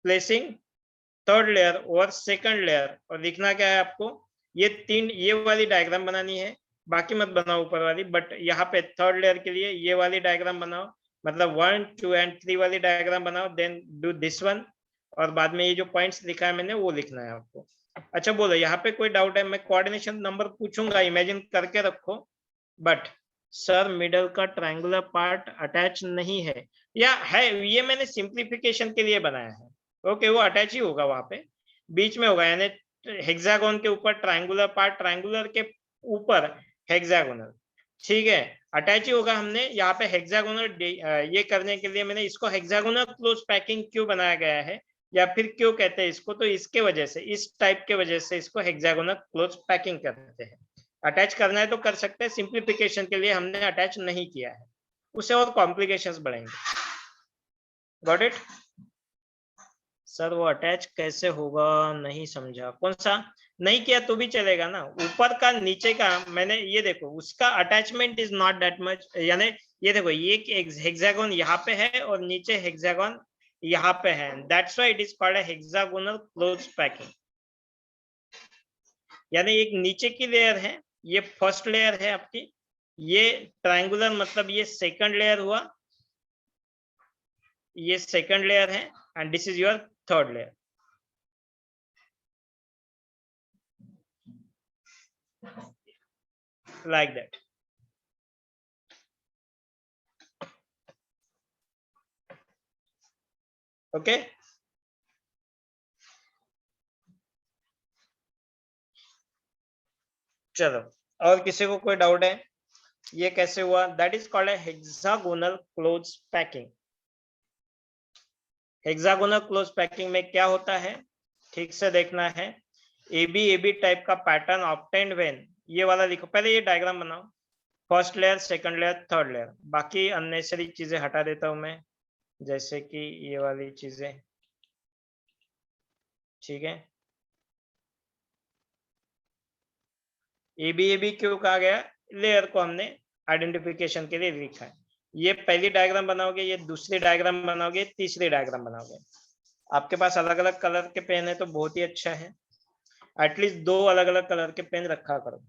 प्लेसिंग थर्ड लेयर और सेकंड लेयर, और लिखना क्या है आपको? ये तीन, ये वाली डायग्राम बनानी है, बाकी मत बनाओ ऊपर वाली, बट यहाँ पे थर्ड लेयर के लिए ये वाली डायग्राम बनाओ, मतलब 1, 2 एंड 3 वाली डायग्राम बनाओ, देन डू दिस वन, और बाद में ये जो पॉइंट्स लिखा है मैंने वो लिखना है आपको। अच्छा बोलो, यहाँ पे कोई डाउट है? मैं कोऑर्डिनेशन नंबर पूछूंगा, इमेजिन करके रखो, बट सर मिडल का ट्रायंगुलर पार्ट अटैच नहीं है, या है, ये मैंने सिंप्लीफिकेशन के लिए बनाया है। ओके, वो अटैच ही होगा, वहां पे बीच में होगा, यानी हेक्सागोन के ऊपर ट्रायंगुलर पार्ट, ट्रायंगुलर के ऊपर हेक्सागोनल। ठीक है, अटैच ही होगा। हमने यहाँ पे हेक्सागोनल ये करने के लिए मैंने इसको हेक्सागोनल क्लोज पैकिंग क्यों बनाया गया है, या फिर क्यों कहते हैं इसको, तो इसके वजह से, इस टाइप के वजह से इसको हेक्सागोनल क्लोज पैकिंग कहते हैं। अटैच करना है तो कर सकते हैं, सिंप्लीफिकेशन के लिए हमने अटैच नहीं किया है, उससे और कॉम्प्लिकेशंस बढ़ेंगे। Got it? सर वो अटैच कैसे होगा, नहीं समझा। कौन सा? नहीं किया तो भी चलेगा ना, ऊपर का नीचे का, मैंने ये देखो, उसका attachment is not that much, यानी ये देखो, ये हेक्सागोन यहाँ पे है और नीचे हेक्सागोन यहाँ पे है, that's why it is called a hexagonal close packing. यानी एक नीचे की लेयर है, ये फर्स्ट लेयर है आपकी, ये ट्रायंगुलर मतलब ये सेकंड लेयर हुआ, ये सेकंड लेयर है, and this is your third layer. like that. Okay, चलो, और किसी को कोई डाउट है ये कैसे हुआ? That is called hexagonal close packing. Hexagonal close packing में क्या होता है, ठीक से देखना है। एबी टाइप का पैटर्न ऑब्टेन्ड व्हेन, ये वाला लिखो, पहले ये डायग्राम बनाओ, first layer, second layer, third layer, बाकी अननेसेसरी चीजें हटा देता हूं मैं, जैसे कि ये वाली चीजें। ठीक है, एबी क्यों कहा गया? लेयर को हमने आइडेंटिफिकेशन के लिए लिखा है। ये पहली डायग्राम बनाओगे, ये दूसरी डायग्राम बनाओगे, तीसरी डायग्राम बनाओगे। आपके पास अलग अलग कलर के पेन है तो बहुत ही अच्छा है, एटलीस्ट 2 अलग अलग कलर के पेन रखा करो।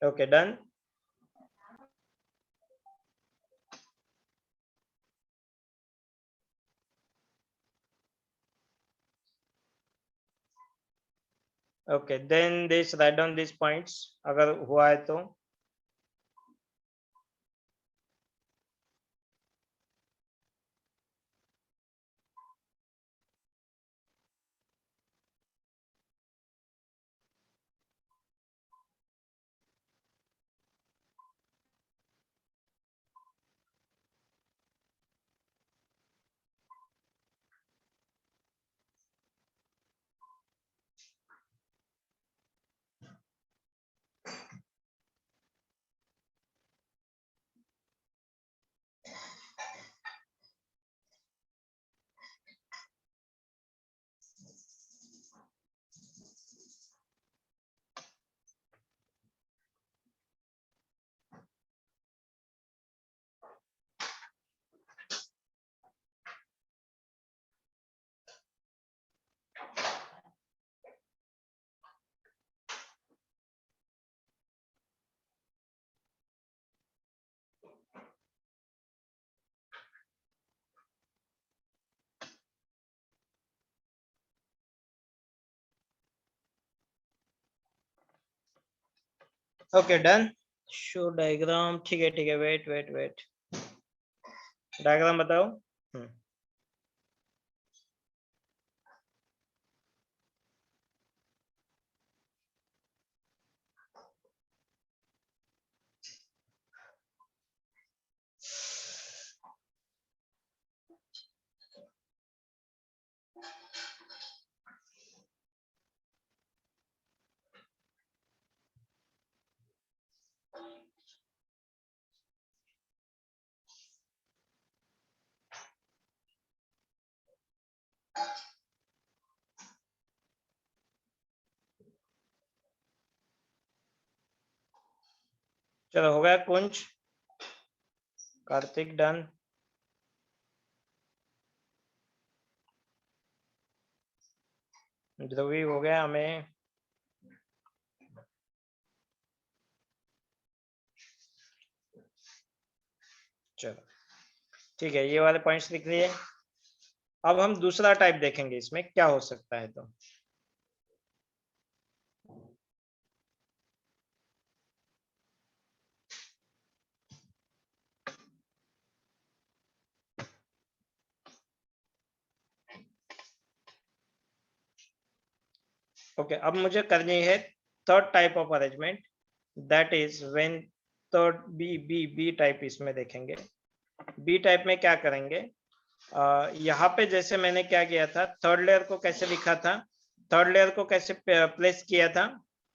Okay, done. Okay, then this write down this points, अगर हुआ है तो। Okay done. शो डायग्राम, ठीक है, वेट वेट वेट, डायग्राम बताओ। चलो हो गया कुंज, कार्तिक डन, ध्रुवी हो गया हमें, चलो ठीक है, ये वाले पॉइंट्स लिख लिए। अब हम दूसरा टाइप देखेंगे इसमें क्या हो सकता है। तो ओके, अब मुझे करनी है third type of arrangement, that is when third B type इसमें देखेंगे। बी टाइप में क्या करेंगे, यहाँ पे जैसे मैंने क्या किया था, थर्ड लेयर को कैसे लिखा था, थर्ड लेयर को कैसे प्लेस किया था,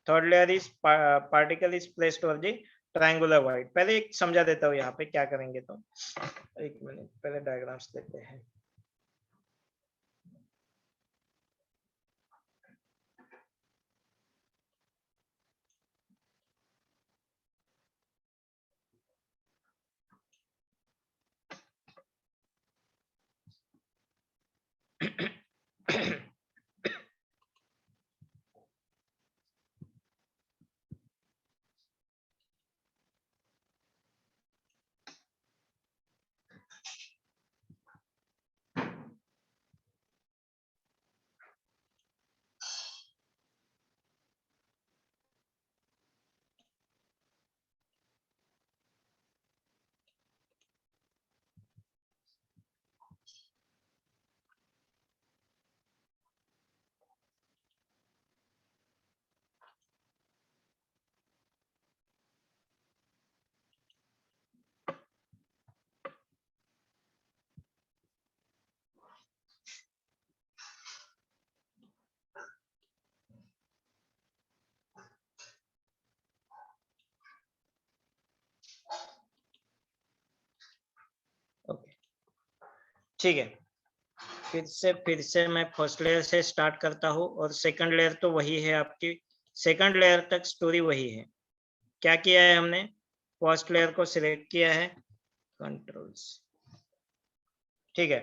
third layer is particle is placed over the triangular wide. पहले एक समझा देता हूँ यहाँ पे क्या करेंगे। तो एक मिनट पहले डायग्राम्स लेते हैं। ओके ठीक है, फिर से मैं फर्स्ट लेयर से स्टार्ट करता हूँ, और सेकंड लेयर तो वही है आपकी, सेकंड लेयर तक स्टोरी वही है। क्या किया है हमने, फर्स्ट लेयर को सिलेक्ट किया है, कंट्रोल्स, ठीक है,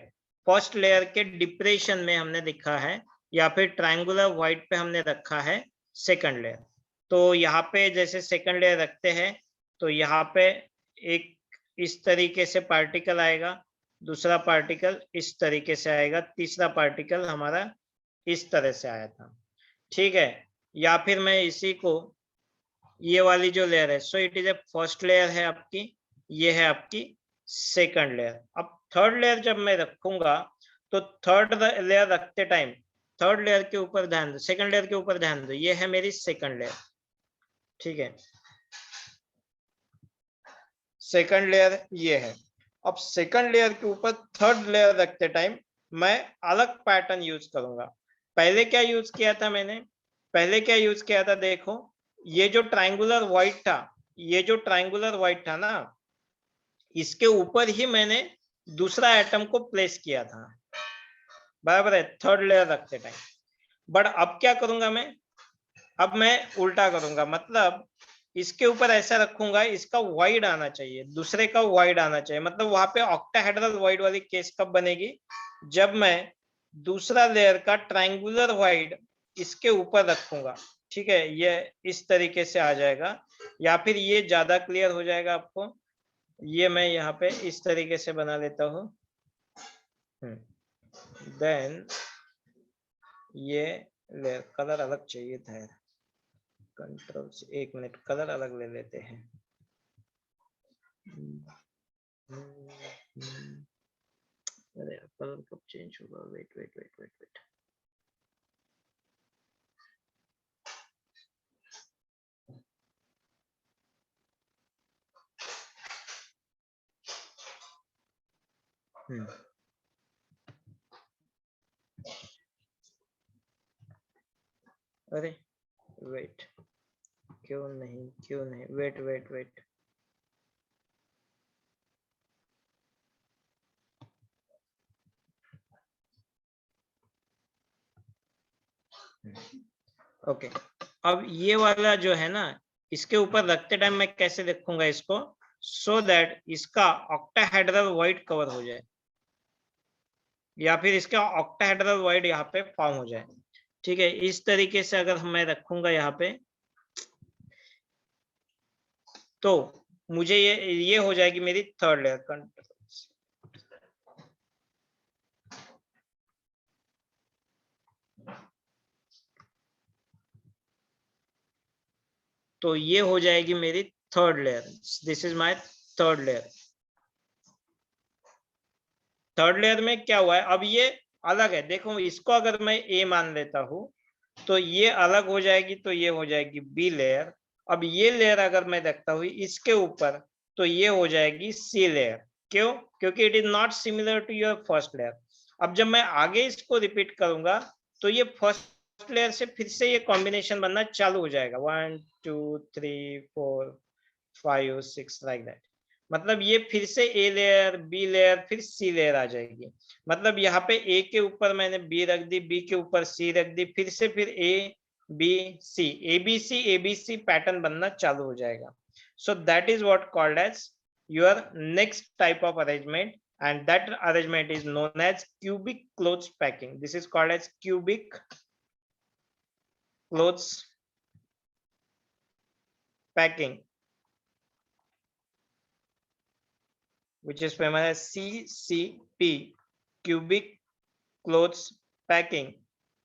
फर्स्ट लेयर के डिप्रेशन में हमने लिखा है, या फिर ट्रायंगुलर वाइड पे हमने रखा है सेकंड लेयर। तो यहाँ पे जैसे सेकंड लेयर रखते हैं, तो यहाँ पे एक इस तरीके से पार्टिकल आएगा, दूसरा पार्टिकल इस तरीके से आएगा, तीसरा पार्टिकल हमारा इस तरह से आया था, ठीक है। या फिर मैं इसी को, ये वाली जो लेयर है, so it is A first layer है आपकी, ये है आपकी सेकंड लेयर। अब थर्ड लेयर जब मैं रखूंगा, तो थर्ड लेयर रखते टाइम थर्ड लेयर के ऊपर ध्यान दो, सेकंड लेयर के ऊपर ध्यान दो, ये है मेरी सेकंड लेयर, ठीक है, सेकंड लेयर ये है। अब सेकंड लेयर के ऊपर थर्ड लेयर रखते टाइम मैं अलग पैटर्न यूज करूंगा। पहले क्या यूज किया था मैंने, पहले क्या यूज किया था, देखो ये जो ट्रायंगुलर वाइड था, ये जो ट्रायंगुलर वाइड था ना, इसके ऊपर ही मैंने दूसरा एटम को प्लेस किया था, बराबर है, थर्ड लेयर रखते टाइम। बट अब क्या करूंगा मैं, अब मैं उल्टा करूंगा, मतलब इसके ऊपर ऐसा रखूंगा, इसका वाइड आना चाहिए, दूसरे का वाइड आना चाहिए, मतलब वहां पे ऑक्टाहेड्रल वाइड वाली केस कब बनेगी, जब मैं दूसरा लेयर का ट्रायंगुलर वाइड इसके ऊपर रखूंगा, ठीक है, ये इस तरीके से आ जाएगा, या फिर ये ज्यादा क्लियर हो जाएगा आपको, ये मैं यहाँ पे इस तरीके से बना लेता हूँ, देन ये लेयर कलर अलग चाहिए था यार, कंट्रोल से 1 मिनट कलर अलग ले लेते हैं। अरे कलर कब चेंज होगा? Wait wait wait wait wait. अरे वेट, क्यों नहीं, वेट वेट वेट। ओके, अब ये वाला जो है ना, इसके ऊपर रखते टाइम मैं कैसे लिखूंगा इसको, सो दैट इसका ऑक्टाहेड्रल वाइड कवर हो जाए, या फिर इसका ऑक्टाहेड्रल वाइड यहाँ पे फॉर्म हो जाए। ठीक है, इस तरीके से अगर मैं रखूंगा यहाँ पे, तो मुझे ये हो जाएगी मेरी थर्ड लेयर। तो ये हो जाएगी मेरी third layer. This is my third layer. Third layer में क्या हुआ है, अब ये अलग है। देखो इसको अगर मैं ए मान लेता हूं तो ये अलग हो जाएगी, तो ये हो जाएगी बी लेयर। अब ये लेयर अगर मैं देखता हूँ इसके ऊपर, तो ये हो जाएगी सी लेयर। क्यों? क्योंकि it is not similar to your first layer. अब जब मैं आगे इसको रिपीट करूंगा तो ये फर्स्ट लेयर से फिर से ये कॉम्बिनेशन बनना चालू हो जाएगा, 1 2 3 4 5 6 लाइक दैट। मतलब ये फिर से ए लेयर, बी लेयर, फिर सी लेयर आ जाएगी। मतलब यहाँ पे ए के ऊपर मैंने बी रख दी, बी के ऊपर सी रख दी, फिर से फिर A B C, ABC pattern बनना चालू हो जाएगा। So that is what called as your next type of arrangement, and that arrangement is known as cubic clothes packing. This is called as cubic clothes packing, which is famous as CCP, cubic clothes packing,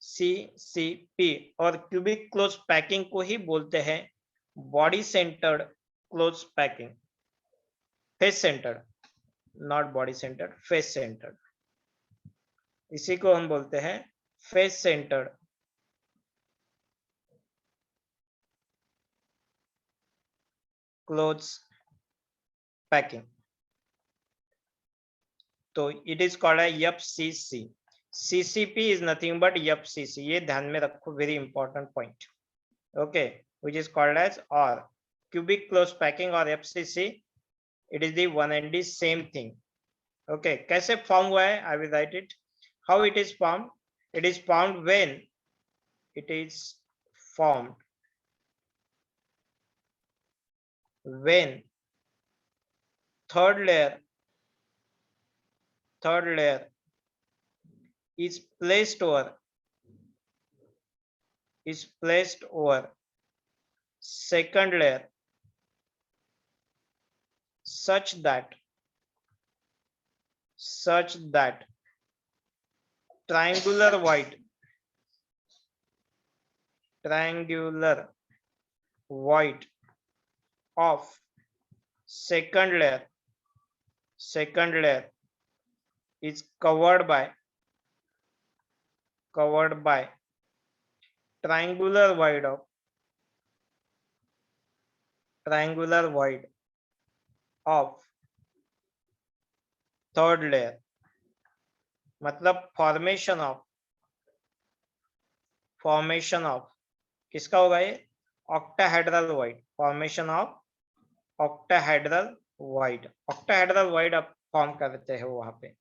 CCP। और cubic clothes packing को ही बोलते हैं body centered clothes packing, face centered, not body centered, face centered। इसी को हम बोलते हैं face centered clothes packing। तो it is called a YPCC। CCP is nothing but YPCC। ये ध्यान में रखो, very important point। Okay, which is called as or cubic clothes packing or FCC, it is the one and the same thing। Okay, कैसे form हुआ है? I will write it। How it is formed? It is formed when it is formed when third layer is placed over second layer such that triangular void of second layer is covered by triangular void of third layer। मतलब formation of किसका होगा ये? Octahedral void, formation of octahedral void आप form करते हैं वहां पे।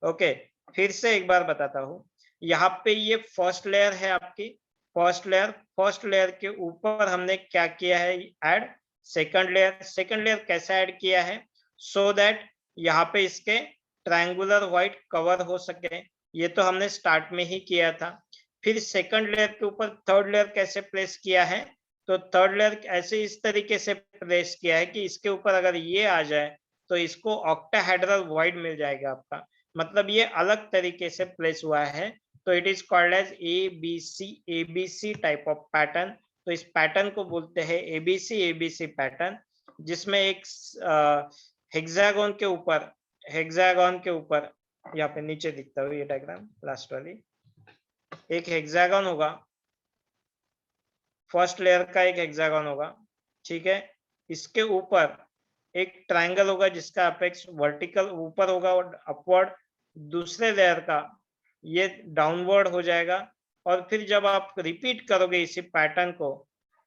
Okay, फिर से एक बार बताता हूँ। यहाँ पे ये फर्स्ट लेयर है आपकी, फर्स्ट लेयर के ऊपर हमने क्या किया है? ऐड सेकंड लेयर कैसे ऐड किया है? सो दैट यहाँ पे इसके ट्रायंगुलर व्हाइट कवर हो सके। ये तो हमने स्टार्ट में ही किया था। फिर सेकंड लेयर के ऊपर थर्ड लेयर कैसे प्लेस किया है? तो थर्ड लेयर ऐसे इस तरीके से प्लेस किया है कि इसके ऊपर अगर ये आ जाए तो इसको ऑक्टाहेड्रल वॉइड मिल जाएगा आपका। मतलब ये अलग तरीके से प्लेस हुआ है। तो it is called as ABC type of pattern. तो इस पैटर्न को बोलते हैं एबीसी एबीसी पैटर्न, जिसमें एक हेक्सागोन के ऊपर यहाँ पे नीचे दिखता है ये डायग्राम लास्ट वाली, एक हेक्सागोन होगा, फर्स्ट लेयर का एक हेक्सागोन होगा, ठीक है। इसके ऊपर एक ट्रायंगल होगा जिसका अपेक्स वर्टिकल ऊपर होगा और अपवर्ड, दूसरे लेयर का ये डाउनवर्ड हो जाएगा, और फिर जब आप रिपीट करोगे इसी पैटर्न को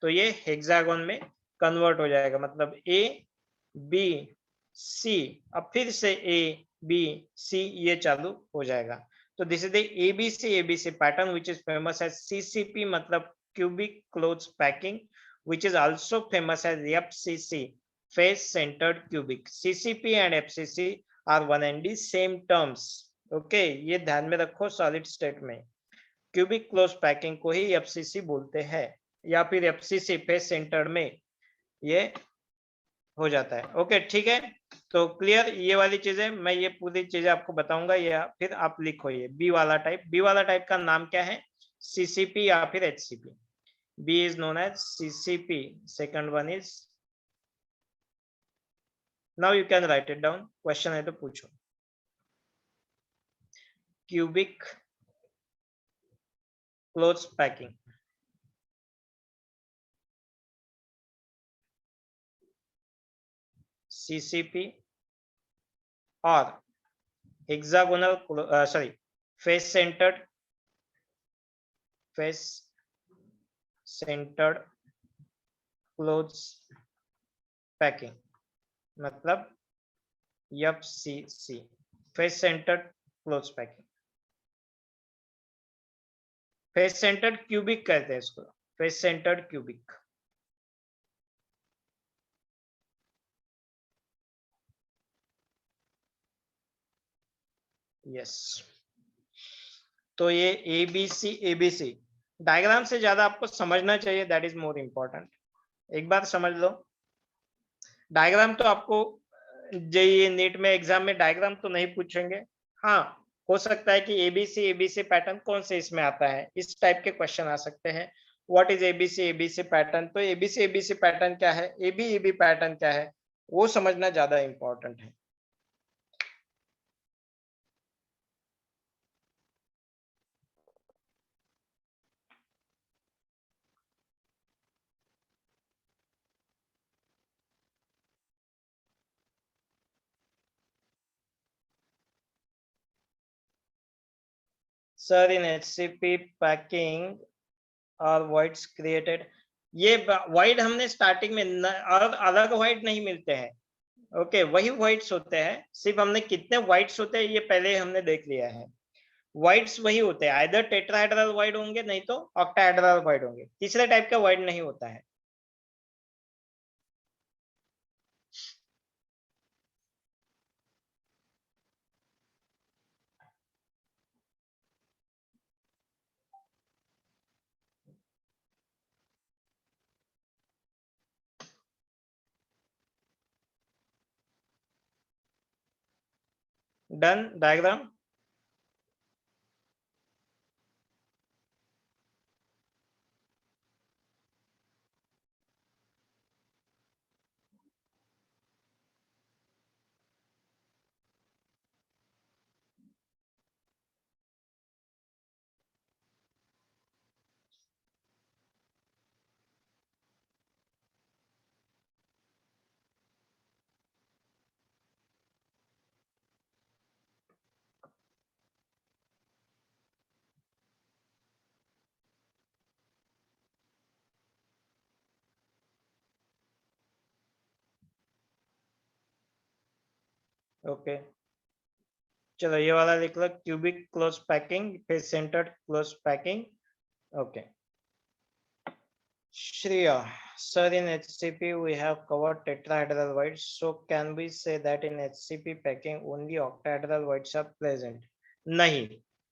तो ये हेक्सागोन में कन्वर्ट हो जाएगा, मतलब ए बी सी, अब फिर से ए बी सी ये चालू हो जाएगा। तो this is the ABC pattern which is famous as CCP, मतलब cubic clothes packing, which is also famous as FCC, face centered cubic. CCP and FCC are one and the same terms. Okay, ये ध्यान में रखो, solid state में cubic close packing को ही FCC बोलते हैं, या फिर FCC फेस सेंटर्ड में ये हो जाता है। ओके ठीक है, तो क्लियर ये वाली चीजें, मैं ये पूरी चीजें आपको बताऊंगा, या फिर आप लिखो ये बी वाला टाइप का नाम क्या है, CCP या फिर HCP। B is known as CCP, second one is, now you can write it down, question है तो पूछो। cubic clothes packing, CCP और hexagonal face centered clothes packing, मतलब FCC, face centered clothes packing। Face centred cubic कहते हैं इसको, face centred cubic. Yes, तो ये एबीसी डायग्राम से ज्यादा आपको समझना चाहिए, दैट इज मोर इम्पोर्टेंट। एक बार समझ लो डायग्राम, तो आपको जेईई नीट में एग्जाम में डायग्राम तो नहीं पूछेंगे, हाँ हो सकता है कि एबीसी पैटर्न कौन से इसमें आता है, इस टाइप के क्वेश्चन आ सकते हैं। व्हाट इज एबीसी पैटर्न, तो एबीसी पैटर्न क्या है, एबी पैटर्न क्या है, वो समझना ज्यादा इंपॉर्टेंट है। सर इन HCP पैकिंग और voids created, ये void हमने स्टार्टिंग में और अलग void नहीं मिलते हैं, ओके वही voids होते हैं, सिर्फ हमने कितने voids होते हैं ये पहले हमने देख लिया है। voids वही होते हैं, आइदर टेट्राहेड्रल void होंगे नहीं तो ऑक्टाहेड्रल void होंगे, तीसरे टाइप का void नहीं होता है। Done diagram. ओके चलो ये वाला लिख लो, cubic close packing, face centred close packing. Okay Shreya, sir, in HCP we have covered tetrahedral voids. So can we say that in HCP packing only octahedral voids are present? नहीं,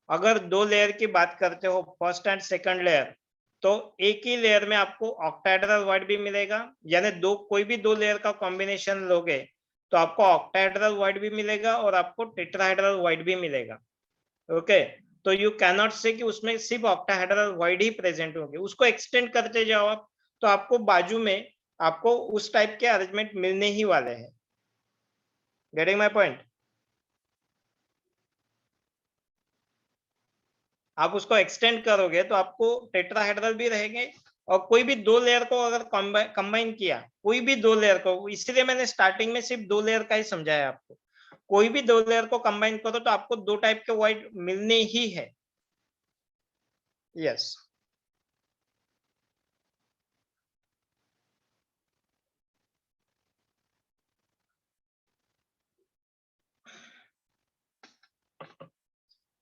अगर दो layer की बात करते हो first and second layer, तो एक ही layer में आपको ऑक्टाहेड्रल void भी मिलेगा, यानी कोई भी दो लेयर का कॉम्बिनेशन लोगे तो आपको ऑक्टाहेड्रल void भी मिलेगा और आपको टेट्राहेड्रल void भी मिलेगा। ओके तो यू कैन नॉट से कि उसमें सिर्फ ऑक्टाहेड्रल void ही प्रेजेंट होंगे, उसको एक्सटेंड करते जाओ आप, तो आपको बाजू में आपको उस टाइप के अरेंजमेंट मिलने ही वाले हैं। Getting my point? आप उसको एक्सटेंड करोगे तो आपको टेट्राहेड्रल भी रहेंगे, और कोई भी दो लेयर को अगर कंबाइन किया, कोई भी दो लेयर को, इसलिए मैंने स्टार्टिंग में सिर्फ दो लेयर का ही समझाया आपको, कोई भी दो लेयर को कंबाइन करो तो आपको दो टाइप के व्हाइट मिलने ही है। यस।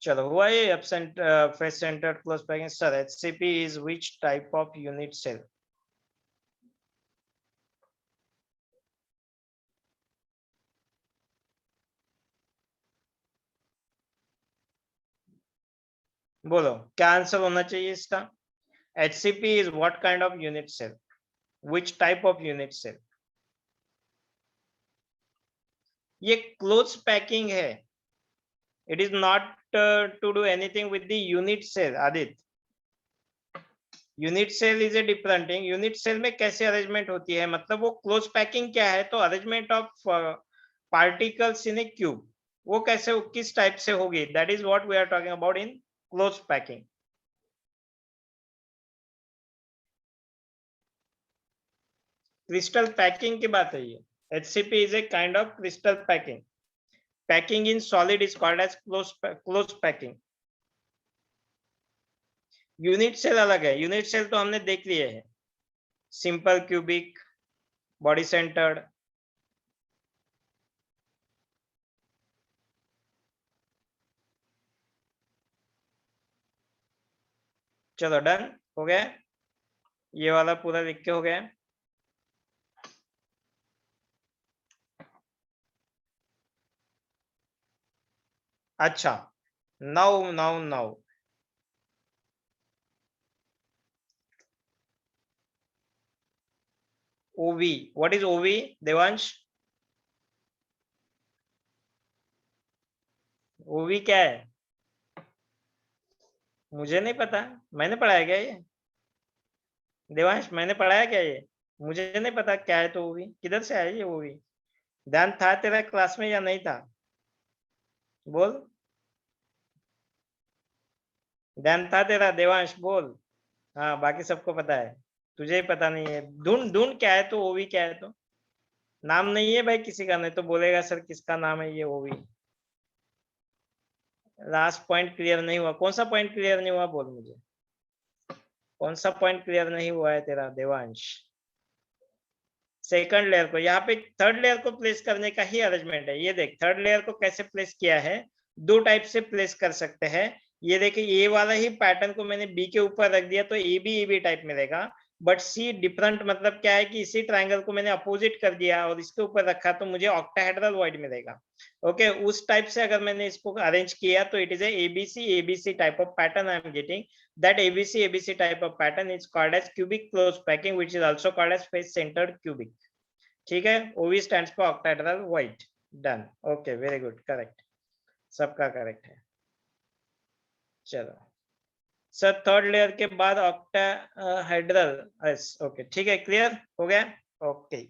चलो, हुआ ये absent face centred close packing. Sir, HCP is which type of unit cell? बोलो क्या आंसर होना चाहिए इसका? HCP is what kind of unit cell? Which type of unit cell? ये क्लोज पैकिंग है। It is not to do anything with the unit cell, Adit. Unit cell is a different thing. Unit cell में कैसे arrangement होती है, मतलब वो close packing क्या है, तो arrangement of particles in a cube, वो कैसे किस टाइप से होगी, that is what we are talking about in close packing. Crystal packing की बात है ये। HCP is a kind of crystal packing. Packing in solid is called as close packing. Unit cell अलग है। यूनिट सेल तो हमने देख लिए हैं, सिंपल क्यूबिक, बॉडी सेंटर्ड। चलो डन हो गया, ये वाला पूरा लिख के हो गया। अच्छा, नाउ ओवी, व्हाट इज ओवी देवांश? ओवी क्या है? मुझे नहीं पता, मैंने पढ़ाया क्या ये? देवांश, मैंने पढ़ाया क्या ये? मुझे नहीं पता क्या है, तो ओवी किधर से आया ये ओवी? ध्यान था तेरा क्लास में या नहीं था? बोल, ध्यान था तेरा देवांश, बोल। हाँ, बाकी सबको पता है, तुझे ही पता नहीं है। ढूंढ ढूंढ क्या है तो, ओवी क्या है तो। नाम नहीं है भाई किसी का, नहीं तो बोलेगा सर किसका नाम है ये ओवी। लास्ट पॉइंट क्लियर नहीं हुआ, कौन सा पॉइंट क्लियर नहीं हुआ बोल मुझे, कौन सा पॉइंट क्लियर नहीं हुआ है तेरा देवांश? सेकंड लेयर को, यहाँ पे थर्ड लेयर को प्लेस करने का ही अरेंजमेंट है। ये देख, थर्ड लेयर को कैसे प्लेस किया है, दो टाइप से प्लेस कर सकते हैं। ये देखिए, ये वाला ही पैटर्न को मैंने बी के ऊपर रख दिया तो ए बी टाइप मिलेगा, बट सी डिफरेंट, मतलब क्या है कि इसी ट्रायंगल को मैंने अपोजिट कर दिया और इसके ऊपर रखा तो मुझे ऑक्टाहेड्रल वॉइड मिलेगा। ओके, उस टाइप से अगर मैंने इसको अरेंज किया तो it is ABC type of pattern I am getting. That ABC type of pattern is called as cubic close packing, which is also called as face centred cubic. ठीक है, OV stands for octahedral void. Done, okay, very good, correct, सबका correct है। चलो sir, third layer के बाद octahedral, okay ठीक है, clear हो गया। ओके,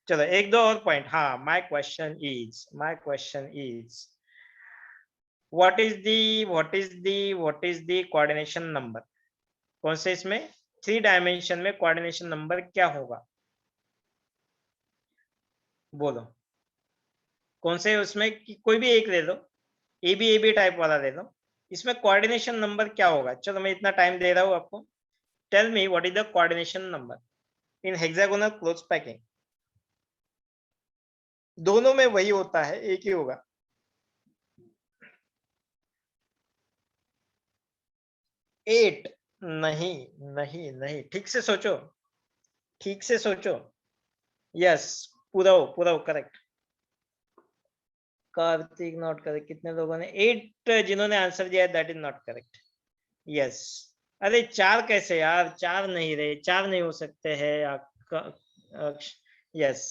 चलो एक दो और पॉइंट। हाँ, my question is what is the coordination number? कौन से इसमें थ्री डायमेंशन में कोऑर्डिनेशन नंबर क्या होगा? बोलो कौन से, उसमें कोई भी एक ले लो, ए बी टाइप वाला ले लो, इसमें कोऑर्डिनेशन नंबर क्या होगा? चलो मैं इतना टाइम दे रहा हूं आपको, tell me what is the coordination number in hexagonal close packing. दोनों में वही होता है, एक ही होगा। एट? नहीं नहीं नहीं, ठीक से सोचो, ठीक से सोचो। यस, पूरा करेक्ट। कार्तिक नॉट करेक्ट, कितने लोगों ने? 8 जिन्होंने आंसर दिया, that is not correct. Yes, अरे चार कैसे यार, चार नहीं रहे, चार नहीं हो सकते हैं। यस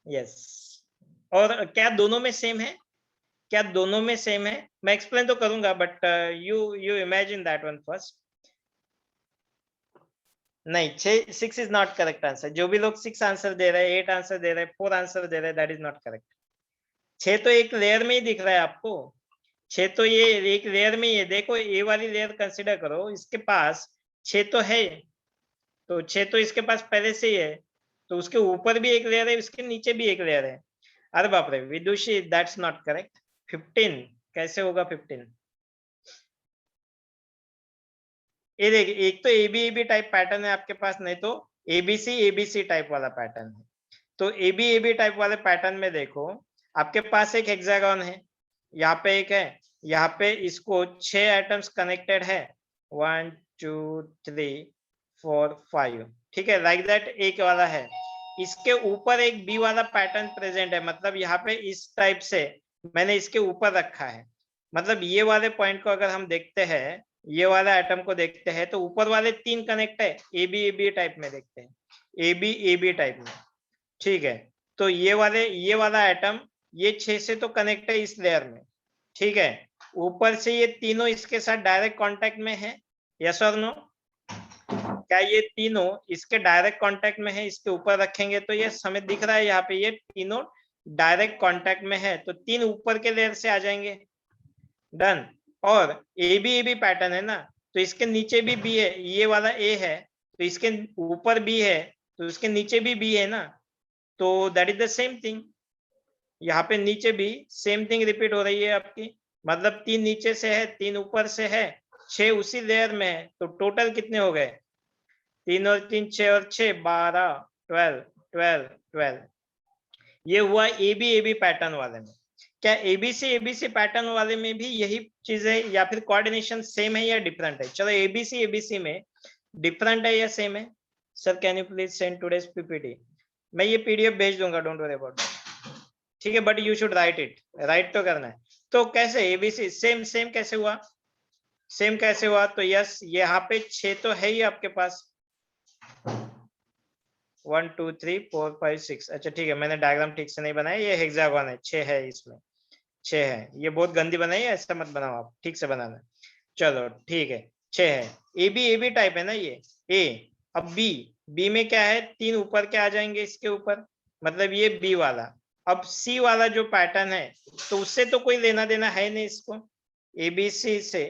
यस, और क्या दोनों में सेम है? क्या दोनों में सेम है? मैं एक्सप्लेन तो करूंगा, but you imagine that one first. नहीं, 6 इज नॉट करेक्ट आंसर। जो भी लोग 6 आंसर दे रहे हैं, 8 आंसर दे रहे हैं, 4 आंसर दे रहे हैं, दैट इज नॉट करेक्ट। 6 तो एक लेयर में ही दिख रहा है आपको। 6 तो ये एक लेयर में ही है। देखो ए वाली लेयर कंसिडर करो, इसके पास 6 तो है, तो 6 तो इसके पास पहले से ही है, तो उसके ऊपर भी एक लेयर है, उसके नीचे भी एक लेयर है। अरे बाप रे विदुषी, दैट्स नॉट करेक्ट। 15 कैसे होगा 15? ये देखिए, एक तो एबी टाइप पैटर्न है आपके पास, नहीं तो एबीसी टाइप वाला पैटर्न है। तो एबी टाइप वाले पैटर्न में देखो, आपके पास एक हेक्सागन है, यहाँ पे एक है, यहाँ पे इसको 6 एटम्स कनेक्टेड है, 1 2 3 4 5, ठीक है, लाइक दैट एक वाला है। इसके ऊपर एक बी वाला पैटर्न प्रेजेंट है, मतलब यहाँ पे इस टाइप से मैंने इसके ऊपर रखा है। मतलब ये वाले पॉइंट को अगर हम देखते हैं, ये वाला एटम को देखते हैं, तो ऊपर वाले 3 कनेक्ट है, एबी टाइप में देखते हैं, एबी टाइप में, ठीक है। तो ये वाला एटम ये 6 से तो कनेक्ट है इस लेयर में, ठीक है। ऊपर से ये तीनों इसके साथ डायरेक्ट कांटेक्ट में है, यस और नो? क्या ये तीनों इसके डायरेक्ट कांटेक्ट में है? इसके ऊपर रखेंगे तो ये हमें दिख रहा है यहाँ पे ये तीनों डायरेक्ट कांटेक्ट में है, तो 3 ऊपर के लेयर से आ जाएंगे, डन। और एबी पैटर्न है ना, तो इसके नीचे भी बी है, ये वाला ए है, तो इसके ऊपर बी है, तो इसके नीचे भी बी है ना, तो that is the same thing. यहाँ पे नीचे भी सेम थिंग रिपीट हो रही है आपकी, मतलब 3 नीचे से है, 3 ऊपर से है, 6 उसी लेयर में है, तो टोटल कितने हो गए? 3 और 3 6 और 6 12 12 12 12। ये हुआ एबी पैटर्न वाले में। क्या एबीसी पैटर्न वाले में भी यही चीज है, या फिर कोऑर्डिनेशन सेम है या डिफरेंट है? चलो एबीसी में डिफरेंट है या सेम है? Sir can you please send today's PPT? मैं ये पीडीएफ भेज दूंगा, डोंट वरी अबाउट, ठीक है, but you should write it, right तो करना है। तो कैसे एबीसी सेम सेम कैसे हुआ? सेम कैसे हुआ? तो यस, यहाँ पे 6 तो है ही आपके पास, 1 2 3 4 5 6। अच्छा ठीक है, मैंने डायग्राम ठीक से नहीं बनाया, ये हेक्सागोन है, 6 है इसमें, 6 है। ये बहुत गंदी बनाई है, ऐसा मत बनाओ आप, ठीक से बनाना। चलो ठीक है, 6 है। एबी टाइप है ना ये, ए। अब बी में क्या है? 3 ऊपर के आ जाएंगे इसके ऊपर, मतलब ये बी वाला। अब सी वाला जो पैटर्न है, तो उससे तो कोई लेना देना है नहीं इसको, एबीसी से।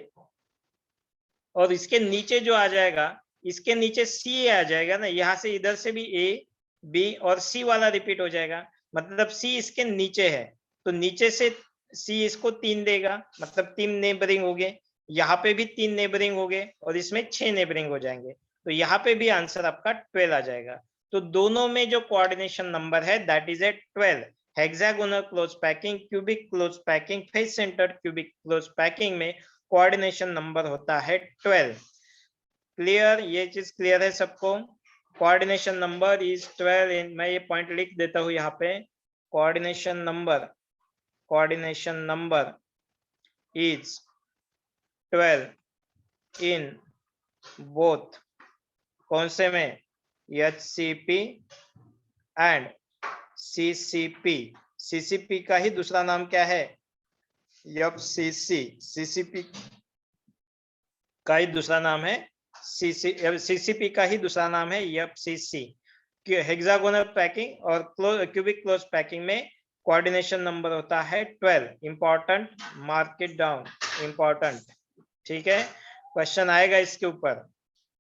और इसके नीचे जो आ जाएगा, इसके नीचे सी आ जाएगा ना, यहाँ से इधर से भी ए बी और सी वाला रिपीट हो जाएगा, मतलब सी इसके नीचे है, तो नीचे से सी इसको 3 देगा, मतलब 3 नेबरिंग हो गए, यहाँ पे भी 3 नेबरिंग हो गए, और इसमें 6 नेबरिंग हो जाएंगे, तो यहाँ पे भी आंसर आपका 12 आ जाएगा। तो दोनों में जो कोऑर्डिनेशन नंबर है that is A 12। Hexagonal close packing, cubic close packing, face centred cubic close packing में कोऑर्डिनेशन नंबर होता है 12। क्लियर? ये चीज क्लियर है सबको? कोऑर्डिनेशन नंबर इज 12 मैं ये पॉइंट लिख देता हूं यहाँ पे। Coordination number is 12 in both, कौन से में? HCP and CCP। CCP का ही दूसरा नाम क्या है? FCC। CCP का ही दूसरा नाम है CCP का ही दूसरा नाम है FCC। हेक्सागोनल पैकिंग और क्यूबिक क्लोज पैकिंग में कोऑर्डिनेशन नंबर होता है 12। Important, mark it down, important, ठीक है। क्वेश्चन आएगा इसके ऊपर,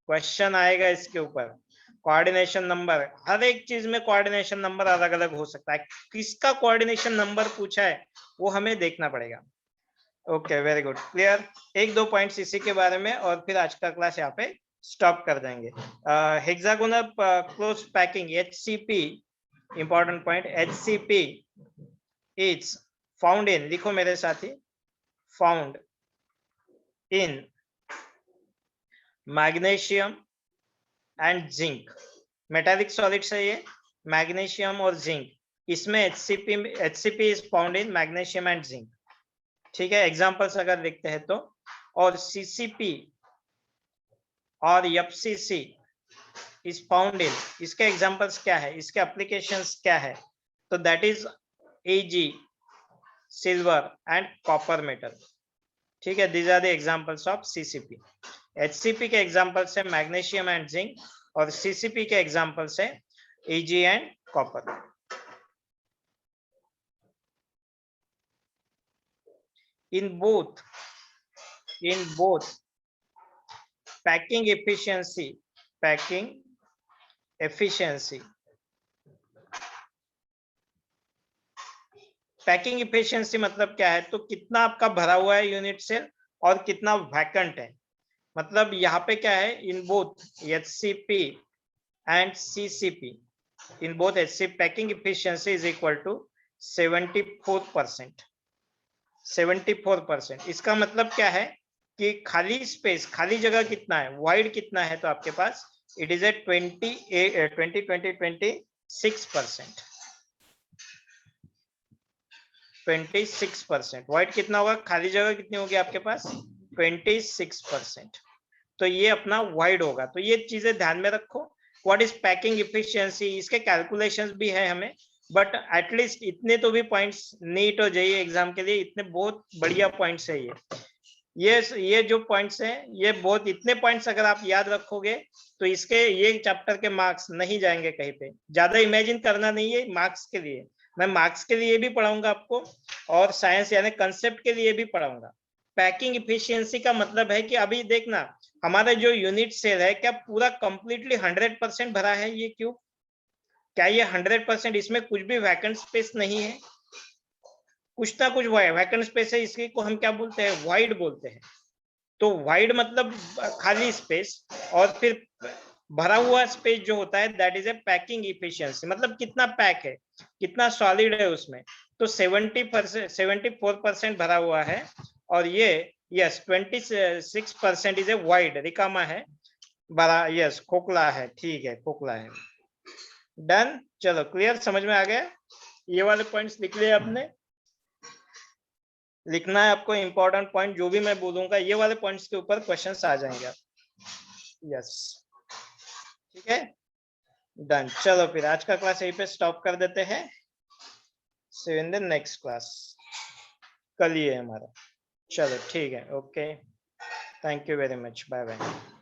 क्वेश्चन आएगा इसके ऊपर। कोऑर्डिनेशन नंबर, हर एक चीज में कोऑर्डिनेशन नंबर अलग अलग हो सकता है, किसका कोऑर्डिनेशन नंबर पूछा है वो हमें देखना पड़ेगा। Okay, very good, clear. एक दो पॉइंट्स इसी के बारे में, और फिर आज का क्लास यहाँ पे स्टॉप कर देंगे। Hexagonal close packing HCP, important point, HCP is found in, लिखो मेरे साथ ही, found in magnesium and zinc. Metallic solid है ये, मैग्नीशियम और जिंक, इसमें HCP is found in magnesium and zinc, ठीक है। एग्जांपल्स अगर देखते हैं तो, और CCP और FCC इज फाउंड इन, इसके एग्जांपल्स क्या है, इसके एप्लीकेशंस क्या है? तो that is Ag, silver and copper metal, ठीक है। These are the examples of CCP। HCP के एग्जांपल्स है मैग्नीशियम एंड जिंक, और सीसीपी के एग्जांपल्स है AG and copper. In both packing efficiency packing efficiency मतलब क्या है, तो कितना आपका भरा हुआ है यूनिट सेल और कितना वैकेंट है। मतलब यहाँ पे क्या है, in both HCP and CCP, in both HCP packing efficiency is equal to 74%। 74%। इसका मतलब क्या है कि खाली स्पेस, खाली जगह कितना है, वाइड कितना है, तो आपके पास इट इज ए 26%। 26%। वाइड कितना होगा, खाली जगह कितनी होगी आपके पास, 26%। तो ये अपना वाइड होगा। तो ये चीजें ध्यान में रखो। व्हाट इज पैकिंग इफिशियंसी, इसके कैलकुलेशंस भी है हमें, बट एटलीस्ट इतने तो भी पॉइंट्स नीट हो जाइए एग्जाम के लिए, इतने बहुत बढ़िया पॉइंट्स है ये जो पॉइंट्स हैं, ये बहुत, इतने पॉइंट्स अगर आप याद रखोगे तो इसके ये चैप्टर के मार्क्स नहीं जाएंगे कहीं पे। ज्यादा इमेजिन करना नहीं है मार्क्स के लिए, मैं मार्क्स के लिए भी पढ़ाऊंगा आपको और साइंस यानी कंसेप्ट के लिए भी पढ़ाऊंगा। पैकिंग इफिशियंसी का मतलब है कि अभी देखना हमारा जो यूनिट सेल है, क्या पूरा कंप्लीटली 100% भरा है ये क्यूब, क्या ये 100%, इसमें कुछ भी वैकेंट स्पेस नहीं है, कुछ ना कुछ वैकेंट स्पेस है, इसकी को हम क्या बोलते हैं, वाइड बोलते हैं। तो वाइड मतलब खाली स्पेस, और फिर भरा हुआ स्पेस जो होता है that is A packing efficiency, मतलब कितना पैक है, कितना सॉलिड है उसमें। तो 74% भरा हुआ है, और ये यस 26% इज ए वाइड, रिकामा है, बड़ा यस खोखला है, ठीक है खोखला है। डन, चलो क्लियर, समझ में आ गया। ये वाले पॉइंट्स लिख लिए आपने, लिखना है आपको इंपॉर्टेंट पॉइंट, जो भी मैं बोलूंगा ये वाले पॉइंट्स के ऊपर क्वेश्चंस आ जाएंगे आप। यस ठीक है, डन। चलो फिर आज का क्लास यहीं पे स्टॉप कर देते हैं। See you in the next class, कल ही है हमारा। चलो ठीक है, okay, thank you very much, bye bye.